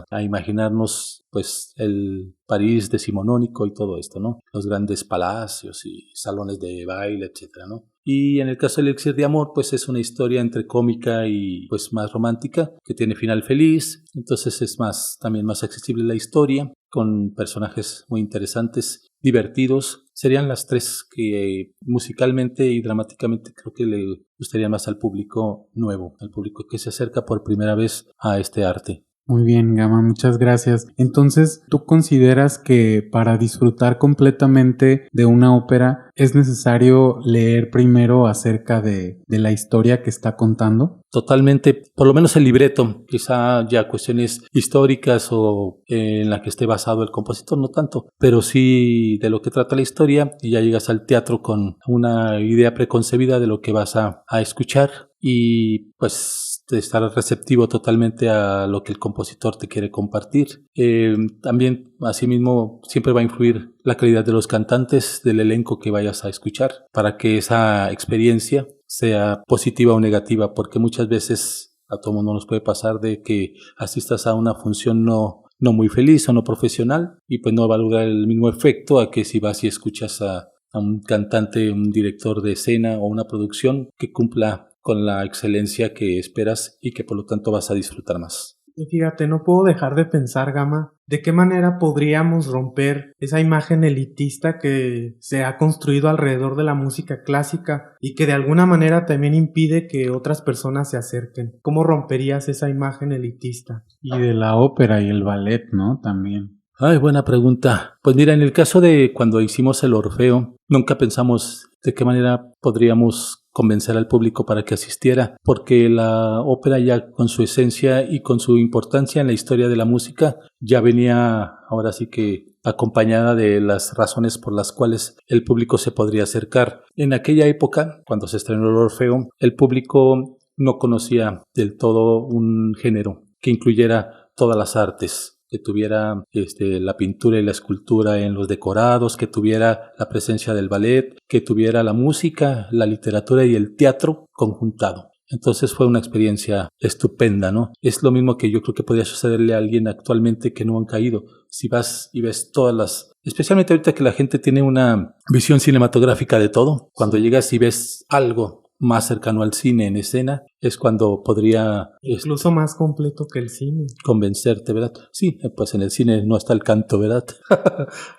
a imaginarnos pues el París decimonónico y todo esto, ¿no? Los grandes palacios y salones de baile, etcétera, ¿no? Y en el caso del Elixir de Amor, pues es una historia entre cómica y pues más romántica, que tiene final feliz, entonces es también más accesible la historia, con personajes muy interesantes, divertidos. Serían las tres que musicalmente y dramáticamente creo que le gustaría más al público nuevo, al público que se acerca por primera vez a este arte. Muy bien, Gama, muchas gracias. Entonces, ¿tú consideras que para disfrutar completamente de una ópera es necesario leer primero acerca de la historia que está contando? Totalmente, por lo menos el libreto, quizá ya cuestiones históricas o en la que esté basado el compositor, no tanto, pero sí de lo que trata la historia, y ya llegas al teatro con una idea preconcebida de lo que vas a escuchar y pues de estar receptivo totalmente a lo que el compositor te quiere compartir. También, asimismo, siempre va a influir la calidad de los cantantes, del elenco que vayas a escuchar, para que esa experiencia sea positiva o negativa, porque muchas veces a todo mundo nos puede pasar de que asistas a una función no muy feliz o no profesional y pues no va a lograr el mismo efecto a que si vas y escuchas a un cantante, un director de escena o una producción que cumpla con la excelencia que esperas y que por lo tanto vas a disfrutar más. Y fíjate, no puedo dejar de pensar, Gama, ¿de qué manera podríamos romper esa imagen elitista que se ha construido alrededor de la música clásica y que de alguna manera también impide que otras personas se acerquen? ¿Cómo romperías esa imagen elitista? Y de la ópera y el ballet, ¿no? También. Ay, buena pregunta. Pues mira, en el caso de cuando hicimos el Orfeo, nunca pensamos de qué manera podríamos convencer al público para que asistiera, porque la ópera ya con su esencia y con su importancia en la historia de la música ya venía ahora sí que acompañada de las razones por las cuales el público se podría acercar. En aquella época, cuando se estrenó el Orfeo, el público no conocía del todo un género que incluyera todas las artes, que tuviera la pintura y la escultura en los decorados, que tuviera la presencia del ballet, que tuviera la música, la literatura y el teatro conjuntado. Entonces fue una experiencia estupenda, ¿no? Es lo mismo que yo creo que podría sucederle a alguien actualmente que no han caído. Si vas y ves todas las... Especialmente ahorita que la gente tiene una visión cinematográfica de todo, cuando llegas y ves algo más cercano al cine en escena, es cuando podría... Incluso más completo que el cine. Convencerte, ¿verdad? Sí, pues en el cine no está el canto, ¿verdad?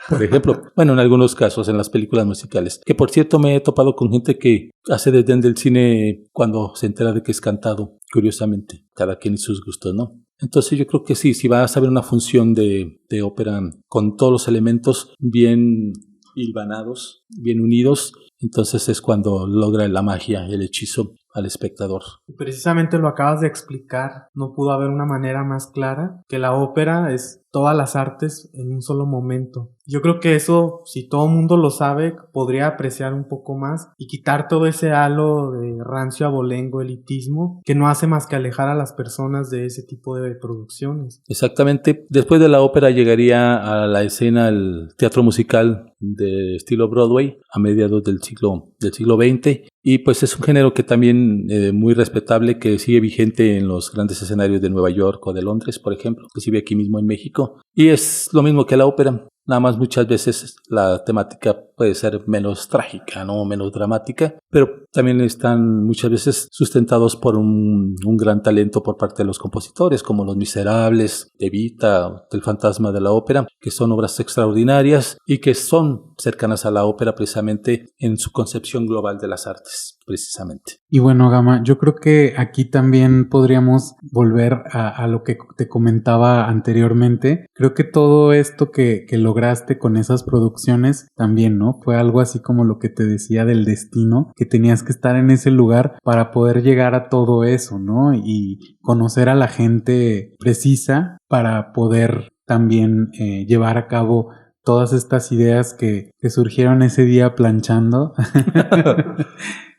Por ejemplo, bueno, en algunos casos, en las películas musicales. Que por cierto me he topado con gente que hace desdén del cine cuando se entera de que es cantado, curiosamente. Cada quien y sus gustos, ¿no? Entonces yo creo que sí, si vas a ver una función de ópera con todos los elementos bien hilvanados, bien unidos, entonces es cuando logra la magia, el hechizo al espectador. Precisamente lo acabas de explicar, no pudo haber una manera más clara, que la ópera es todas las artes en un solo momento. Yo creo que eso, si todo el mundo lo sabe, podría apreciar un poco más y quitar todo ese halo de rancio abolengo, elitismo, que no hace más que alejar a las personas de ese tipo de producciones. Exactamente. Después de la ópera llegaría a la escena el teatro musical de estilo Broadway a mediados del siglo XX, y pues es un género que también muy respetable, que sigue vigente en los grandes escenarios de Nueva York o de Londres, por ejemplo, que se ve aquí mismo en México, y es lo mismo que la ópera. Nada más muchas veces la temática puede ser menos trágica, ¿no? Menos dramática, pero también están muchas veces sustentados por un gran talento por parte de los compositores, como Los Miserables, Evita, El Fantasma de la Ópera, que son obras extraordinarias y que son cercanas a la ópera precisamente en su concepción global de las artes, precisamente. Y bueno, Gama, yo creo que aquí también podríamos volver a lo que te comentaba anteriormente. Creo que todo esto que lograste con esas producciones también, ¿no? Fue algo así como lo que te decía del destino, que tenías que estar en ese lugar para poder llegar a todo eso, ¿no? Y conocer a la gente precisa para poder también llevar a cabo todas estas ideas que surgieron ese día planchando.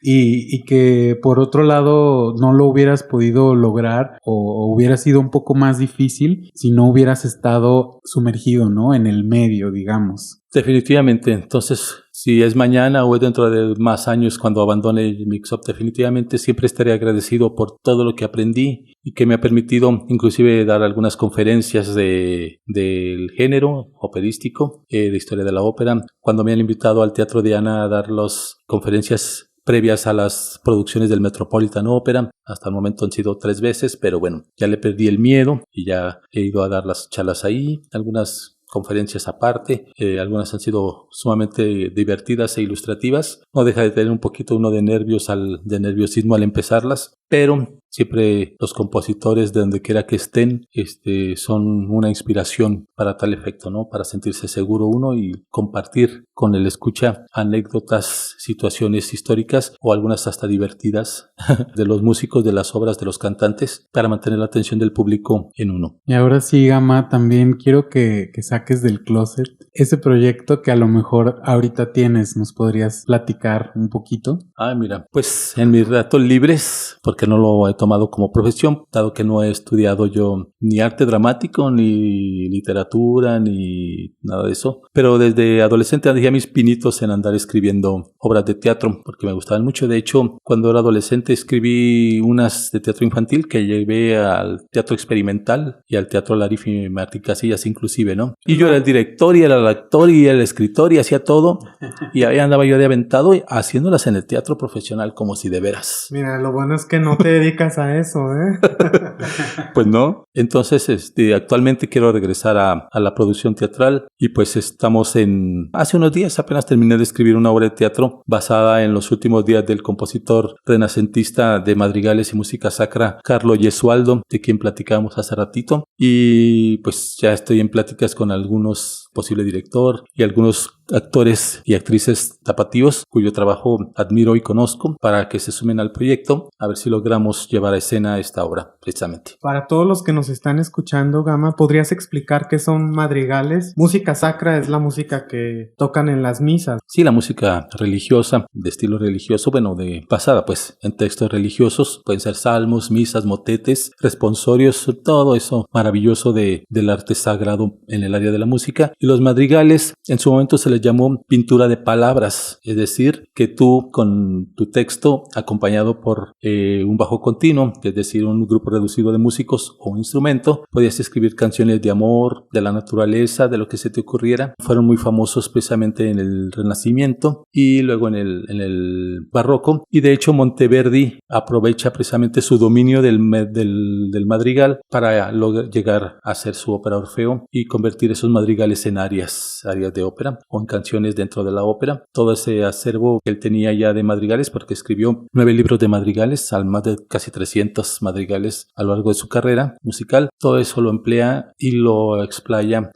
Y que por otro lado no lo hubieras podido lograr o hubiera sido un poco más difícil si no hubieras estado sumergido, ¿no? En el medio, digamos. Definitivamente. Entonces, si es mañana o es dentro de más años cuando abandone el Mix-Up, definitivamente siempre estaré agradecido por todo lo que aprendí y que me ha permitido inclusive dar algunas conferencias del género operístico, de historia de la ópera. Cuando me han invitado al Teatro Diana a dar las conferencias previas a las producciones del Metropolitan Opera. Hasta el momento han sido 3 veces, pero bueno, ya le perdí el miedo y ya he ido a dar las charlas ahí, algunas conferencias aparte, algunas han sido sumamente divertidas e ilustrativas. No deja de tener un poquito uno de nerviosismo al empezarlas, pero siempre los compositores, de donde quiera que estén, son una inspiración para tal efecto, ¿no? Para sentirse seguro uno y compartir con el escucha anécdotas, situaciones históricas o algunas hasta divertidas de los músicos, de las obras, de los cantantes, para mantener la atención del público en uno. Y ahora sí, Gama, también quiero que saques del closet ese proyecto que a lo mejor ahorita tienes. ¿Nos podrías platicar un poquito? Mira, pues en mis ratos libres, porque no lo he tomado como profesión, dado que no he estudiado yo ni arte dramático, ni literatura, ni nada de eso, pero desde adolescente dejé mis pinitos en andar escribiendo obras de teatro, porque me gustaban mucho. De hecho, cuando era adolescente escribí unas de teatro infantil que llevé al teatro experimental y al teatro Larif y Martín Casillas inclusive, ¿no? Y yo era el director y era el actor y el escritor y hacía todo, y ahí andaba yo de aventado haciéndolas en el teatro profesional como si de veras. Mira, lo bueno es que no te dedicas a eso, ¿eh? Pues no. Entonces, actualmente quiero regresar a la producción teatral y pues estamos hace unos días apenas terminé de escribir una obra de teatro basada en los últimos días del compositor renacentista de madrigales y música sacra, Carlo Gesualdo, de quien platicábamos hace ratito, y pues ya estoy en pláticas con algunos posible director y algunos actores y actrices tapatíos cuyo trabajo admiro y conozco para que se sumen al proyecto, a ver si logramos llevar a escena esta obra precisamente. Para todos los que nos están escuchando, Gama, ¿podrías explicar qué son madrigales? Música sacra es la música que tocan en las misas. Sí, la música religiosa, de estilo religioso, bueno, basada pues en textos religiosos, pueden ser salmos, misas, motetes, responsorios, todo eso maravilloso del arte sagrado en el área de la música. Y los madrigales en su momento se les llamó pintura de palabras, es decir, que tú con tu texto acompañado por un bajo continuo, es decir, un grupo reducido de músicos o un instrumento, podías escribir canciones de amor, de la naturaleza, de lo que se te ocurriera. Fueron muy famosos precisamente en el Renacimiento y luego en el Barroco, y de hecho Monteverdi aprovecha precisamente su dominio del madrigal para llegar a hacer su ópera Orfeo y convertir esos madrigales en arias de ópera o en canciones dentro de la ópera. Todo ese acervo que él tenía ya de madrigales, porque escribió 9 libros de madrigales, al más de casi 300 madrigales a lo largo de su carrera musical, todo eso lo emplea y lo explaya,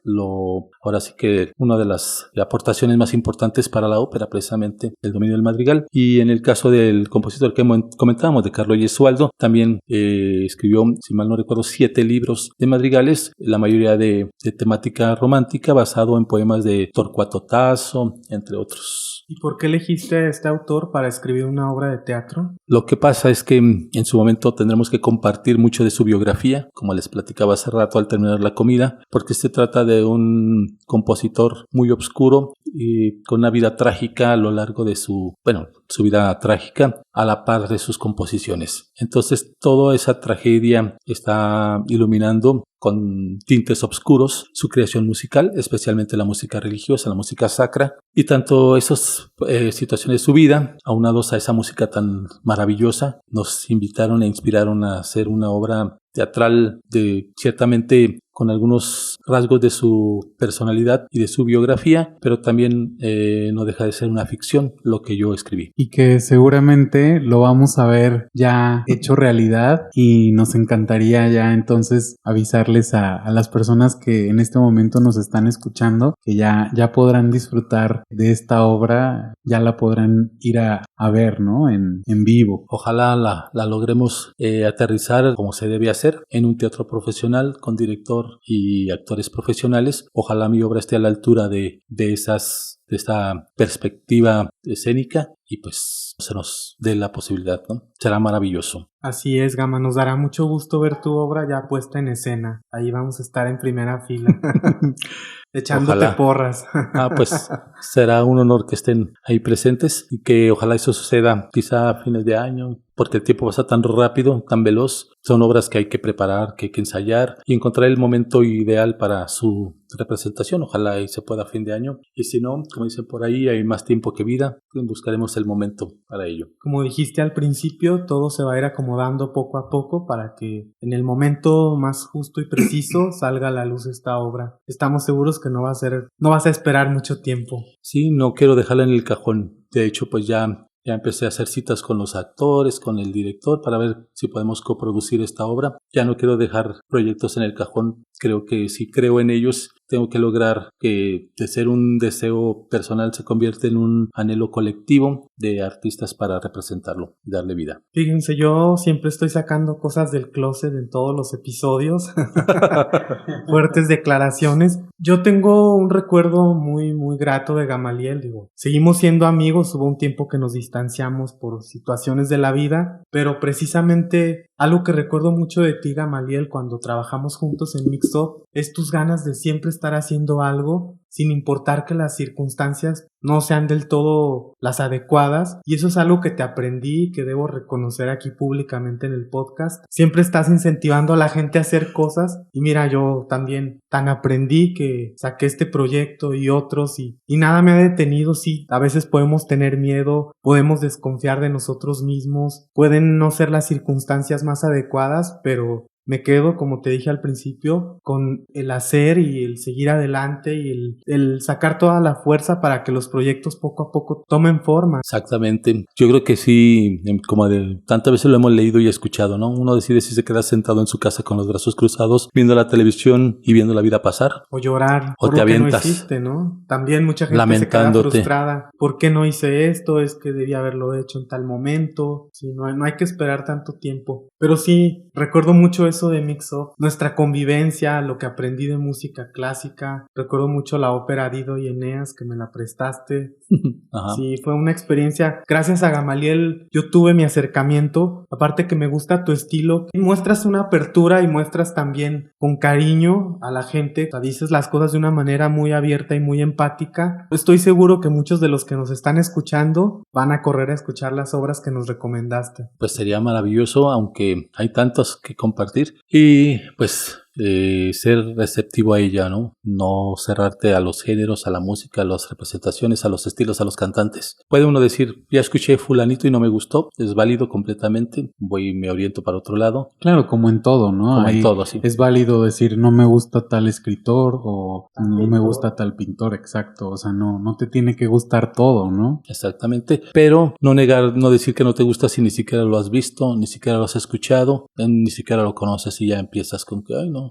ahora sí que una de las aportaciones más importantes para la ópera, precisamente el dominio del madrigal. Y en el caso del compositor que comentábamos, de Carlo Gesualdo, también escribió, si mal no recuerdo, 7 libros de madrigales, la mayoría de temática romántica, basado en poemas de Torcuato Tasso, entre otros. ¿Y por qué elegiste a este autor para escribir una obra de teatro? Lo que pasa es que en su momento tendremos que compartir mucho de su biografía, como les platicaba hace rato al terminar la comida, porque se trata de un compositor muy obscuro y con una vida trágica a lo largo de su vida trágica a la par de sus composiciones. Entonces toda esa tragedia está iluminando con tintes oscuros su creación musical, especialmente la música religiosa, la música sacra, y tanto esas situaciones de su vida, aunados a esa música tan maravillosa, nos invitaron e inspiraron a hacer una obra teatral ciertamente con algunos rasgos de su personalidad y de su biografía, pero también no deja de ser una ficción lo que yo escribí. Y que seguramente lo vamos a ver ya hecho realidad, y nos encantaría ya entonces avisarles a las personas que en este momento nos están escuchando que ya podrán disfrutar de esta obra, ya la podrán ir a ver, ¿no? En vivo. Ojalá la logremos aterrizar como se debe hacer en un teatro profesional con director director y actores profesionales. Ojalá mi obra esté a la altura de esta perspectiva escénica y pues se nos dé la posibilidad, ¿no? Será maravilloso. Así es, Gama, nos dará mucho gusto ver tu obra ya puesta en escena. Ahí vamos a estar en primera fila, echándote Ojalá. Porras. Pues será un honor que estén ahí presentes y que ojalá eso suceda quizá a fines de año, porque el tiempo pasa tan rápido, tan veloz. Son obras que hay que preparar, que hay que ensayar y encontrar el momento ideal para su representación. Ojalá y se pueda a fin de año. Y si no, como dicen por ahí, hay más tiempo que vida, buscaremos el momento para ello. Como dijiste al principio, todo se va a ir acomodando poco a poco para que en el momento más justo y preciso salga a la luz esta obra. Estamos seguros que no vas a esperar mucho tiempo. Sí, no quiero dejarla en el cajón. De hecho, pues ya empecé a hacer citas con los actores, con el director, para ver si podemos coproducir esta obra. Ya no quiero dejar proyectos en el cajón. Creo que si creo en ellos, tengo que lograr que de ser un deseo personal se convierta en un anhelo colectivo de artistas para representarlo y darle vida. Fíjense, yo siempre estoy sacando cosas del closet en todos los episodios. Fuertes declaraciones. Yo tengo un recuerdo muy, muy grato de Gamaliel. Seguimos siendo amigos. Hubo un tiempo que nos distanciamos por situaciones de la vida, pero precisamente algo que recuerdo mucho de ti, Gamaliel, cuando trabajamos juntos en Mix Up, es tus ganas de siempre estar haciendo algo sin importar que las circunstancias no sean del todo las adecuadas, y eso es algo que te aprendí y que debo reconocer aquí públicamente en el podcast. Siempre estás incentivando a la gente a hacer cosas, y mira, yo también tan aprendí que saqué este proyecto y otros y nada me ha detenido. Sí, a veces podemos tener miedo, podemos desconfiar de nosotros mismos, pueden no ser las circunstancias más adecuadas, pero me quedo, como te dije al principio, con el hacer y el seguir adelante y el sacar toda la fuerza para que los proyectos poco a poco tomen forma. Exactamente. Yo creo que sí, como de tantas veces lo hemos leído y escuchado, ¿no? Uno decide si se queda sentado en su casa con los brazos cruzados, viendo la televisión y viendo la vida pasar. O llorar o por te lo avientas, que no hiciste, ¿no? También mucha gente lamentándote. se queda frustrada. ¿Por qué no hice esto? Es que debía haberlo hecho en tal momento. Sí, no hay que esperar tanto tiempo. Pero sí, recuerdo mucho eso de Mix Up, nuestra convivencia, lo que aprendí de música clásica. Recuerdo mucho la ópera Dido y Eneas, que me la prestaste. Ajá. Sí, fue una experiencia. Gracias a Gamaliel yo tuve mi acercamiento. Aparte que me gusta tu estilo, muestras una apertura y muestras también con cariño a la gente. O sea, dices las cosas de una manera muy abierta y muy empática. Estoy seguro que muchos de los que nos están escuchando van a correr a escuchar las obras que nos recomendaste. Pues sería maravilloso, aunque hay tantos que compartir. Y pues ser receptivo a ella, ¿no? No cerrarte a los géneros, a la música, a las representaciones, a los estilos, a los cantantes. Puede uno decir, ya escuché fulanito y no me gustó, es válido completamente, voy y me oriento para otro lado. Claro, como en todo, ¿no? Como en todo, sí. Es válido decir, no me gusta tal escritor o no me gusta tal pintor, exacto. O sea, no te tiene que gustar todo, ¿no? Exactamente, pero no negar, no decir que no te gusta si ni siquiera lo has visto, ni siquiera lo has escuchado, ni siquiera lo conoces y ya empiezas con que, ay no,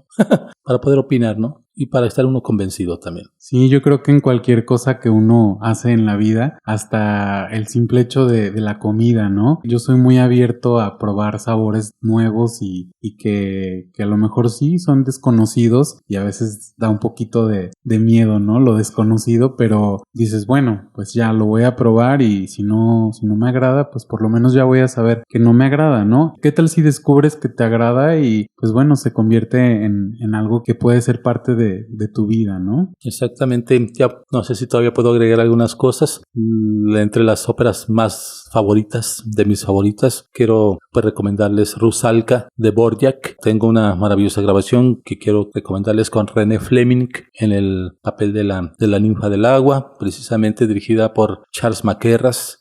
para poder opinar, ¿no? Y para estar uno convencido también. Sí, yo creo que en cualquier cosa que uno hace en la vida, hasta el simple hecho de la comida, ¿no? Yo soy muy abierto a probar sabores nuevos y que a lo mejor sí son desconocidos y a veces da un poquito de miedo, ¿no? Lo desconocido, pero dices, bueno, pues ya lo voy a probar y si no me agrada, pues por lo menos ya voy a saber que no me agrada, ¿no? ¿Qué tal si descubres que te agrada y pues bueno, se convierte en algo que puede ser parte de tu vida, ¿no? Exactamente, ya no sé si todavía puedo agregar algunas cosas. Entre las óperas más favoritas, de mis favoritas, quiero pues recomendarles Rusalka de Dvořák. Tengo una maravillosa grabación que quiero recomendarles con René Fleming en el papel de la ninfa del agua, precisamente dirigida por Charles Mackerras.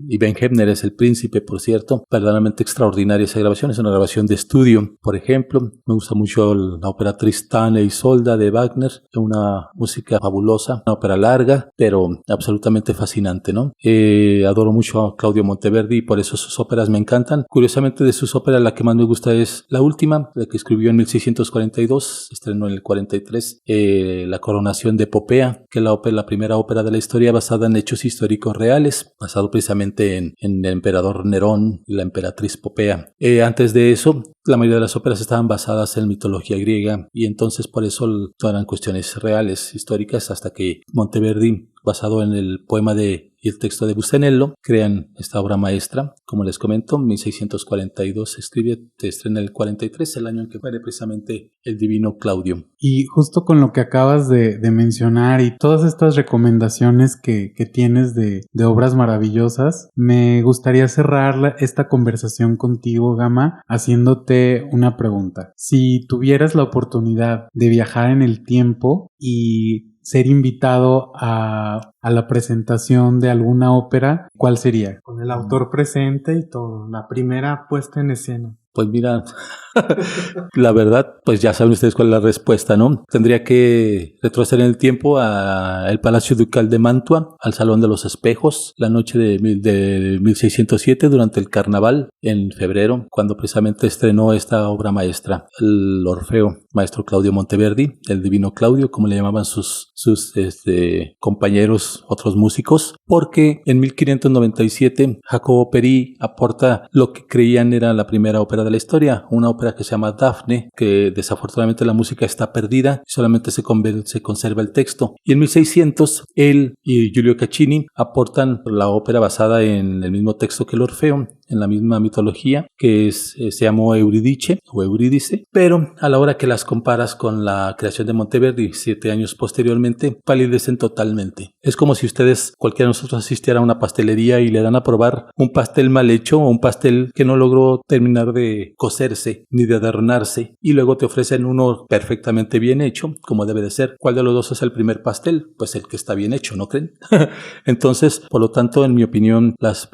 Y Ben Hebner es el príncipe, por cierto. Verdaderamente extraordinaria esa grabación. Es una grabación de estudio, por ejemplo. Me gusta mucho la ópera Tristán e Isolda de Wagner. Una música fabulosa, una ópera larga, pero absolutamente fascinante, ¿no? Adoro mucho a Claudio Monteverdi y por eso sus óperas me encantan. Curiosamente, de sus óperas la que más me gusta es la última, la que escribió en 1642, estrenó en el 43, La coronación de Popea, que es la primera ópera de la historia basada en hechos históricos reales, basada basado precisamente en el emperador Nerón y la emperatriz Popea. Antes de eso, la mayoría de las óperas estaban basadas en mitología griega y entonces por eso no eran cuestiones reales, históricas, hasta que Monteverdi, basado en el poema y el texto de Bustanello, crean esta obra maestra. Como les comento, 1642 se escribe, se estrena el 43, el año en que muere precisamente el divino Claudio. Y justo con lo que acabas de mencionar y todas estas recomendaciones que tienes de obras maravillosas, me gustaría cerrar esta conversación contigo, Gama, haciéndote una pregunta. Si tuvieras la oportunidad de viajar en el tiempo y ser invitado a la presentación de alguna ópera, ¿cuál sería? Con el autor presente y todo, la primera puesta en escena. Pues mira, la verdad, pues ya saben ustedes cuál es la respuesta, ¿no? Tendría que retroceder en el tiempo al Palacio Ducal de Mantua, al Salón de los Espejos, la noche de 1607, durante el Carnaval, en febrero, cuando precisamente estrenó esta obra maestra, el Orfeo, maestro Claudio Monteverdi, el divino Claudio, como le llamaban sus compañeros, otros músicos, porque en 1597 Jacopo Peri aporta lo que creían era la primera ópera de la historia, una ópera que se llama Dafne, que desafortunadamente la música está perdida, solamente se conserva el texto. Y en 1600 él y Giulio Caccini aportan la ópera basada en el mismo texto que el Orfeo, en la misma mitología, que se llamó Eurídice o Eurídice, pero a la hora que las comparas con la creación de Monteverdi 7 años posteriormente, palidecen totalmente. Es como si cualquiera de nosotros asistiera a una pastelería y le dan a probar un pastel mal hecho o un pastel que no logró terminar de cocerse ni de adornarse, y luego te ofrecen uno perfectamente bien hecho, como debe de ser. ¿Cuál de los dos es el primer pastel? Pues el que está bien hecho, ¿no creen? Entonces, por lo tanto, en mi opinión, las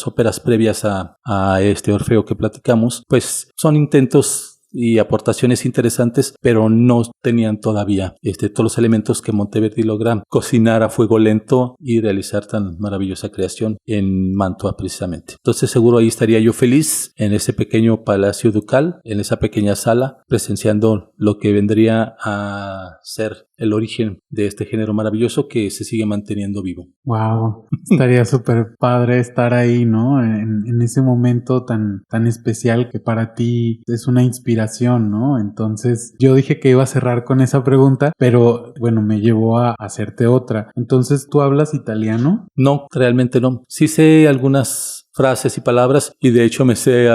óperas previas a este Orfeo que platicamos, pues son intentos y aportaciones interesantes, pero no tenían todavía todos los elementos que Monteverdi logra cocinar a fuego lento y realizar tan maravillosa creación en Mantua precisamente. Entonces seguro ahí estaría yo feliz en ese pequeño palacio ducal, en esa pequeña sala, presenciando lo que vendría a ser el origen de este género maravilloso que se sigue manteniendo vivo. Wow, estaría súper padre estar ahí, ¿no? En ese momento tan especial que para ti es una inspiración, ¿no? Entonces, yo dije que iba a cerrar con esa pregunta, pero bueno, me llevó a hacerte otra. Entonces, ¿tú hablas italiano? No, realmente no. Sí sé algunas frases y palabras, y de hecho me sé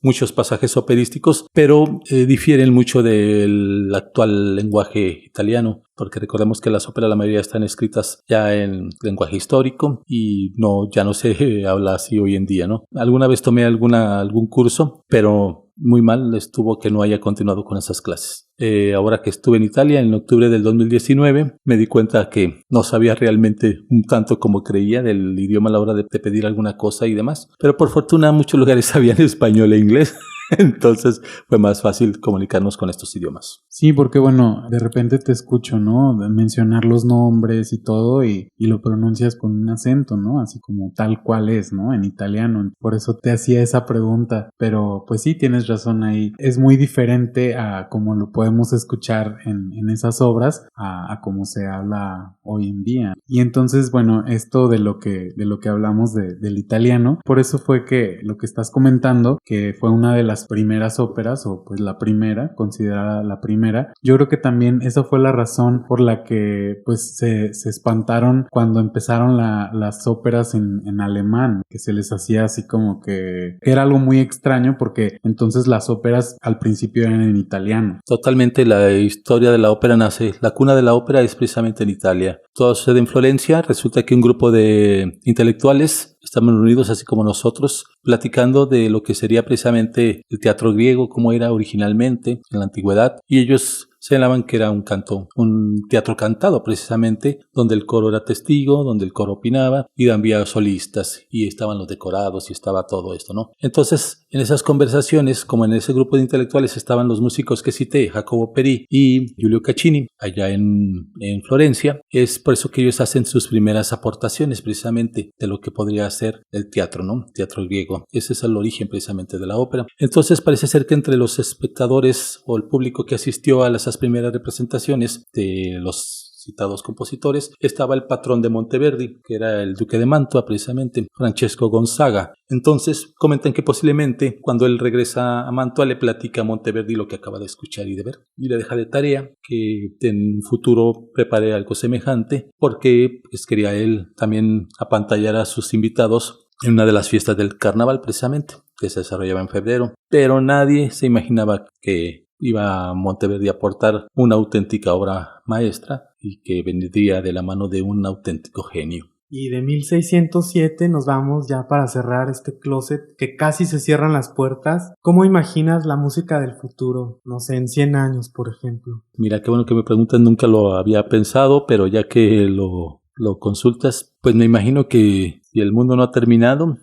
muchos pasajes operísticos, pero difieren mucho del actual lenguaje italiano, porque recordemos que las óperas la mayoría están escritas ya en lenguaje histórico y ya no se habla así hoy en día, ¿no? Alguna vez tomé algún curso, pero muy mal estuvo que no haya continuado con esas clases. Ahora que estuve en Italia en octubre del 2019, me di cuenta que no sabía realmente un tanto como creía del idioma a la hora de pedir alguna cosa y demás. Pero por fortuna muchos lugares sabían español e inglés. Entonces fue más fácil comunicarnos con estos idiomas. Sí, porque bueno, de repente te escucho, ¿no? Mencionar los nombres y todo y lo pronuncias con un acento, ¿no? Así como tal cual es, ¿no? En italiano. Por eso te hacía esa pregunta. Pero pues sí, tienes razón ahí. Es muy diferente a como lo podemos escuchar en esas obras a cómo se habla hoy en día. Y entonces, bueno, esto de lo que hablamos del italiano, por eso fue que lo que estás comentando, que fue una de las primeras óperas, o pues la primera, considerada la primera, yo creo que también esa fue la razón por la que pues se espantaron cuando empezaron las óperas en alemán, que se les hacía así como que era algo muy extraño, porque entonces las óperas al principio eran en italiano. Totalmente, la historia de la ópera la cuna de la ópera es precisamente en Italia. Todo sucede en Florencia. Resulta que un grupo de intelectuales estaban reunidos, así como nosotros, platicando de lo que sería precisamente el teatro griego, como era originalmente en la antigüedad, y ellos señalaban que era un teatro cantado precisamente, donde el coro era testigo, donde el coro opinaba y había solistas y estaban los decorados y estaba todo esto, ¿no? Entonces, en esas conversaciones, como en ese grupo de intelectuales estaban los músicos que cité, Jacopo Peri y Giulio Caccini, allá en Florencia, es por eso que ellos hacen sus primeras aportaciones precisamente de lo que podría ser el teatro, ¿no? Teatro griego. Ese es el origen precisamente de la ópera. Entonces, parece ser que entre los espectadores o el público que asistió a esas primeras representaciones de los citados compositores, estaba el patrón de Monteverdi, que era el duque de Mantua precisamente, Francesco Gonzaga. Entonces comentan que posiblemente cuando él regresa a Mantua le platica a Monteverdi lo que acaba de escuchar y de ver, y le deja de tarea que en un futuro prepare algo semejante, porque pues, quería él también apantallar a sus invitados en una de las fiestas del carnaval precisamente, que se desarrollaba en febrero, pero nadie se imaginaba que iba a Monteverdi a aportar una auténtica obra maestra y que vendría de la mano de un auténtico genio. Y de 1607 nos vamos ya para cerrar este closet, que casi se cierran las puertas. ¿Cómo imaginas la música del futuro? No sé, en 100 años, por ejemplo. Mira, qué bueno que me preguntas, nunca lo había pensado, pero ya que lo consultas, pues me imagino que si el mundo no ha terminado,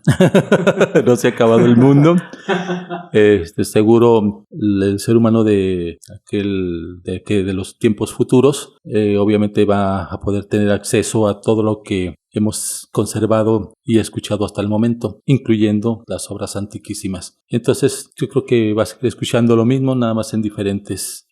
no se ha acabado el mundo, seguro el ser humano de los tiempos futuros, obviamente va a poder tener acceso a todo lo que hemos conservado y escuchado hasta el momento, incluyendo las obras antiquísimas. Entonces yo creo que va a seguir escuchando lo mismo, nada más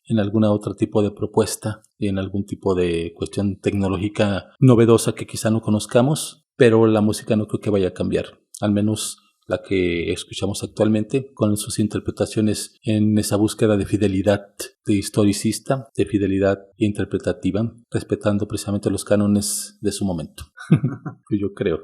en algún otro tipo de propuesta, en algún tipo de cuestión tecnológica novedosa que quizá no conozcamos, pero la música no creo que vaya a cambiar, al menos la que escuchamos actualmente, con sus interpretaciones en esa búsqueda de fidelidad de historicista, de fidelidad interpretativa, respetando precisamente los cánones de su momento. Yo creo.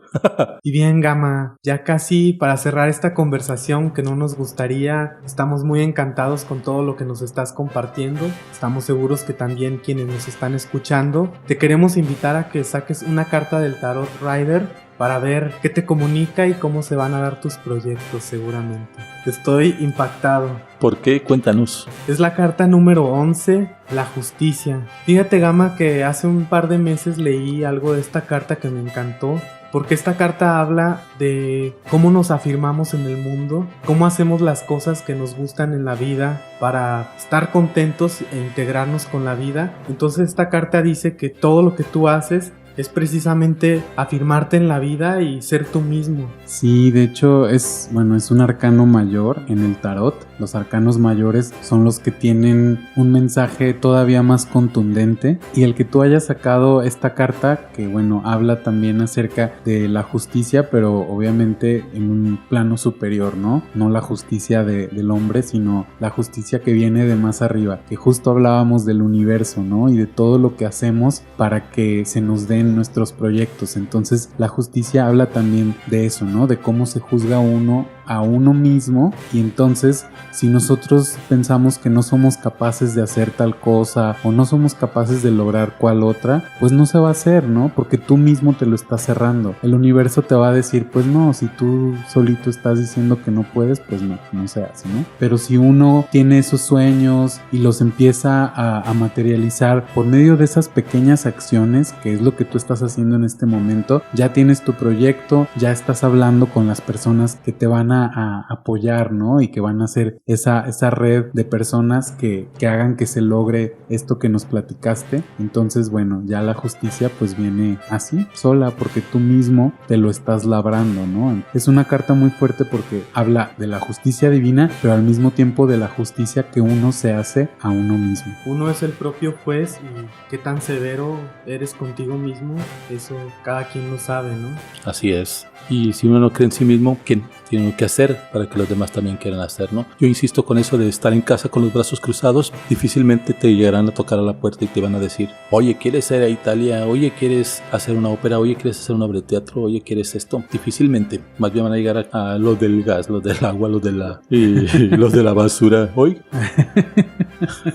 Y bien, Gama, ya casi para cerrar esta conversación que no nos gustaría, estamos muy encantados con todo lo que nos estás compartiendo. Estamos seguros que también quienes nos están escuchando, te queremos invitar a que saques una carta del Tarot Rider para ver qué te comunica y cómo se van a dar tus proyectos seguramente. Estoy impactado. ¿Por qué? Cuéntanos. Es la carta número 11, la justicia. Fíjate, Gama, que hace un par de meses leí algo de esta carta que me encantó, porque esta carta habla de cómo nos afirmamos en el mundo, cómo hacemos las cosas que nos gustan en la vida para estar contentos e integrarnos con la vida. Entonces esta carta dice que todo lo que tú haces es precisamente afirmarte en la vida y ser tú mismo. Sí, de hecho es un arcano mayor en el tarot. Los arcanos mayores son los que tienen un mensaje todavía más contundente, y el que tú hayas sacado esta carta, que habla también acerca de la justicia, pero obviamente en un plano superior, ¿no? No la justicia del hombre, sino la justicia que viene de más arriba, que justo hablábamos del universo, ¿no? Y de todo lo que hacemos para que se nos den nuestros proyectos. Entonces la justicia habla también de eso, ¿no? De cómo se juzga uno a uno mismo, y entonces si nosotros pensamos que no somos capaces de hacer tal cosa o no somos capaces de lograr cual otra, pues no se va a hacer, ¿no? Porque tú mismo te lo estás cerrando. El universo te va a decir, pues no, si tú solito estás diciendo que no puedes, pues no se hace, ¿no? Pero si uno tiene esos sueños y los empieza a materializar por medio de esas pequeñas acciones, que es lo que tú estás haciendo en este momento, ya tienes tu proyecto, ya estás hablando con las personas que te van a apoyar, ¿no? Y que van a hacer esa red de personas que hagan que se logre esto que nos platicaste. Entonces, ya la justicia pues viene así, sola, porque tú mismo te lo estás labrando, ¿no? Es una carta muy fuerte porque habla de la justicia divina, pero al mismo tiempo de la justicia que uno se hace a uno mismo. Uno es el propio juez, y qué tan severo eres contigo mismo, eso cada quien lo sabe, ¿no? Así es. Y si uno no cree en sí mismo, ¿qué tiene que hacer para que los demás también quieran hacer, ¿no? Yo insisto con eso de estar en casa con los brazos cruzados. Difícilmente te llegarán a tocar a la puerta y te van a decir, oye, ¿quieres ir a Italia? Oye, ¿quieres hacer una ópera? Oye, ¿quieres hacer una obra de teatro? Oye, ¿quieres esto? Difícilmente. Más bien van a llegar a los del gas, los del agua, los de la basura. Oye.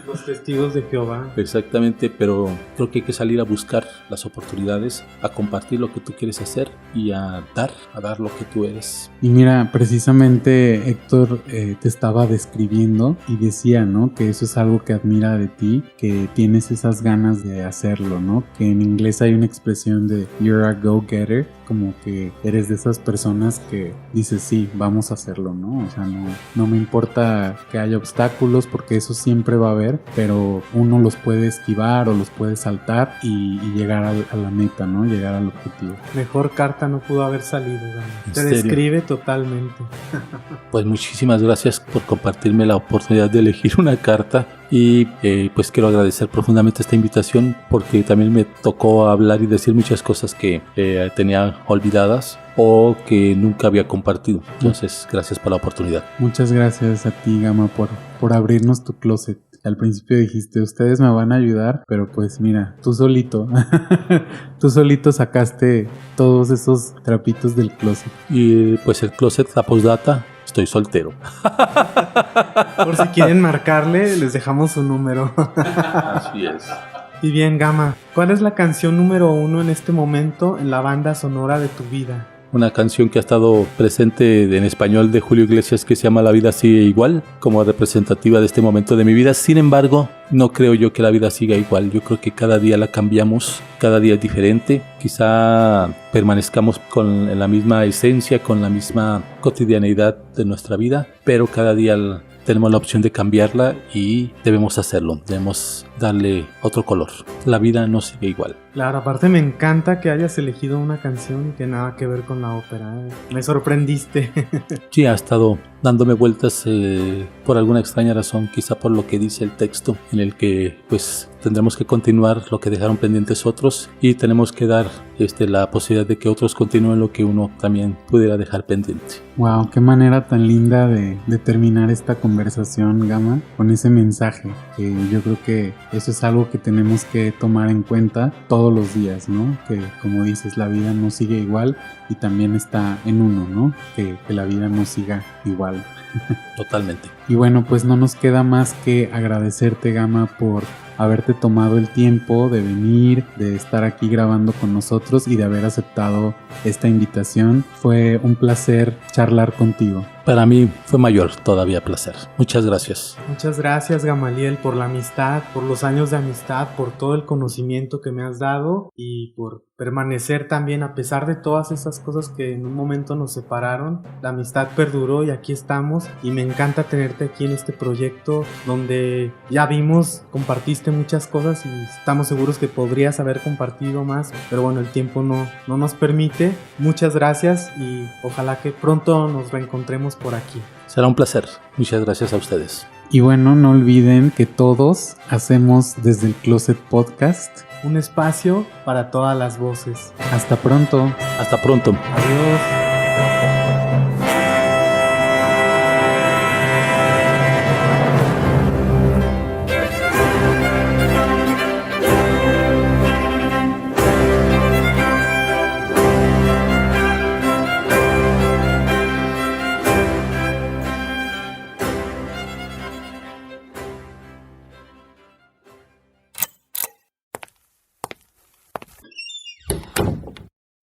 Los testigos de Jehová. Exactamente, pero creo que hay que salir a buscar las oportunidades, a compartir lo que tú quieres hacer y a dar lo que tú eres. Y mira, precisamente Héctor te estaba describiendo y decía, ¿no? Que eso es algo que admira de ti, que tienes esas ganas de hacerlo, ¿no? Que en inglés hay una expresión de you're a go-getter, como que eres de esas personas que dices, sí, vamos a hacerlo, ¿no? O sea, no me importa que haya obstáculos, porque eso siempre va a haber, pero uno los puede esquivar o los puede saltar y llegar a la meta, ¿no? Llegar al objetivo. Mejor carta no pudo haber salido, Gama. Te serio? describe totalmente. Pues muchísimas gracias por compartirme la oportunidad de elegir una carta y pues quiero agradecer profundamente esta invitación porque también me tocó hablar y decir muchas cosas que tenía olvidadas o que nunca había compartido. Entonces, gracias por la oportunidad. Muchas gracias a ti, Gama, por abrirnos tu closet. Al principio dijiste, ustedes me van a ayudar, pero pues mira, tú solito sacaste todos esos trapitos del closet. Y pues el closet, la postdata, estoy soltero. Por si quieren marcarle, les dejamos su número. Así es. Y bien, Gama, ¿cuál es la canción número 1 en este momento en la banda sonora de tu vida? Una canción que ha estado presente en español de Julio Iglesias que se llama La vida sigue igual, como representativa de este momento de mi vida. Sin embargo, no creo yo que la vida siga igual. Yo creo que cada día la cambiamos, cada día es diferente. Quizá permanezcamos con la misma esencia, con la misma cotidianeidad de nuestra vida, pero cada día tenemos la opción de cambiarla y debemos hacerlo. Debemos darle otro color. La vida no sigue igual. Claro, aparte me encanta que hayas elegido una canción que nada que ver con la ópera. Me sorprendiste. Sí, ha estado dándome vueltas por alguna extraña razón, quizá por lo que dice el texto, en el que pues tendremos que continuar lo que dejaron pendientes otros y tenemos que dar la posibilidad de que otros continúen lo que uno también pudiera dejar pendiente. Wow, qué manera tan linda de terminar esta conversación, Gama, con ese mensaje, que yo creo que eso es algo que tenemos que tomar en cuenta todos los días, ¿no? Que como dices, la vida no sigue igual y también está en uno, ¿no? Que la vida no siga igual. Totalmente. Y bueno, pues no nos queda más que agradecerte, Gama, por haberte tomado el tiempo de venir, de estar aquí grabando con nosotros y de haber aceptado esta invitación. Fue un placer charlar contigo. Para mí fue mayor todavía placer. Muchas gracias. Muchas gracias, Gamaliel, por la amistad, por los años de amistad, por todo el conocimiento que me has dado y por permanecer también a pesar de todas esas cosas que en un momento nos separaron. La amistad perduró y aquí estamos y me encanta tenerte aquí en este proyecto donde ya vimos, compartiste muchas cosas y estamos seguros que podrías haber compartido más, pero bueno, el tiempo no nos permite. Muchas gracias y ojalá que pronto nos reencontremos por aquí. Será un placer. Muchas gracias a ustedes. Y bueno, no olviden que todos hacemos desde el Closet Podcast un espacio para todas las voces. Hasta pronto. Hasta pronto. Adiós.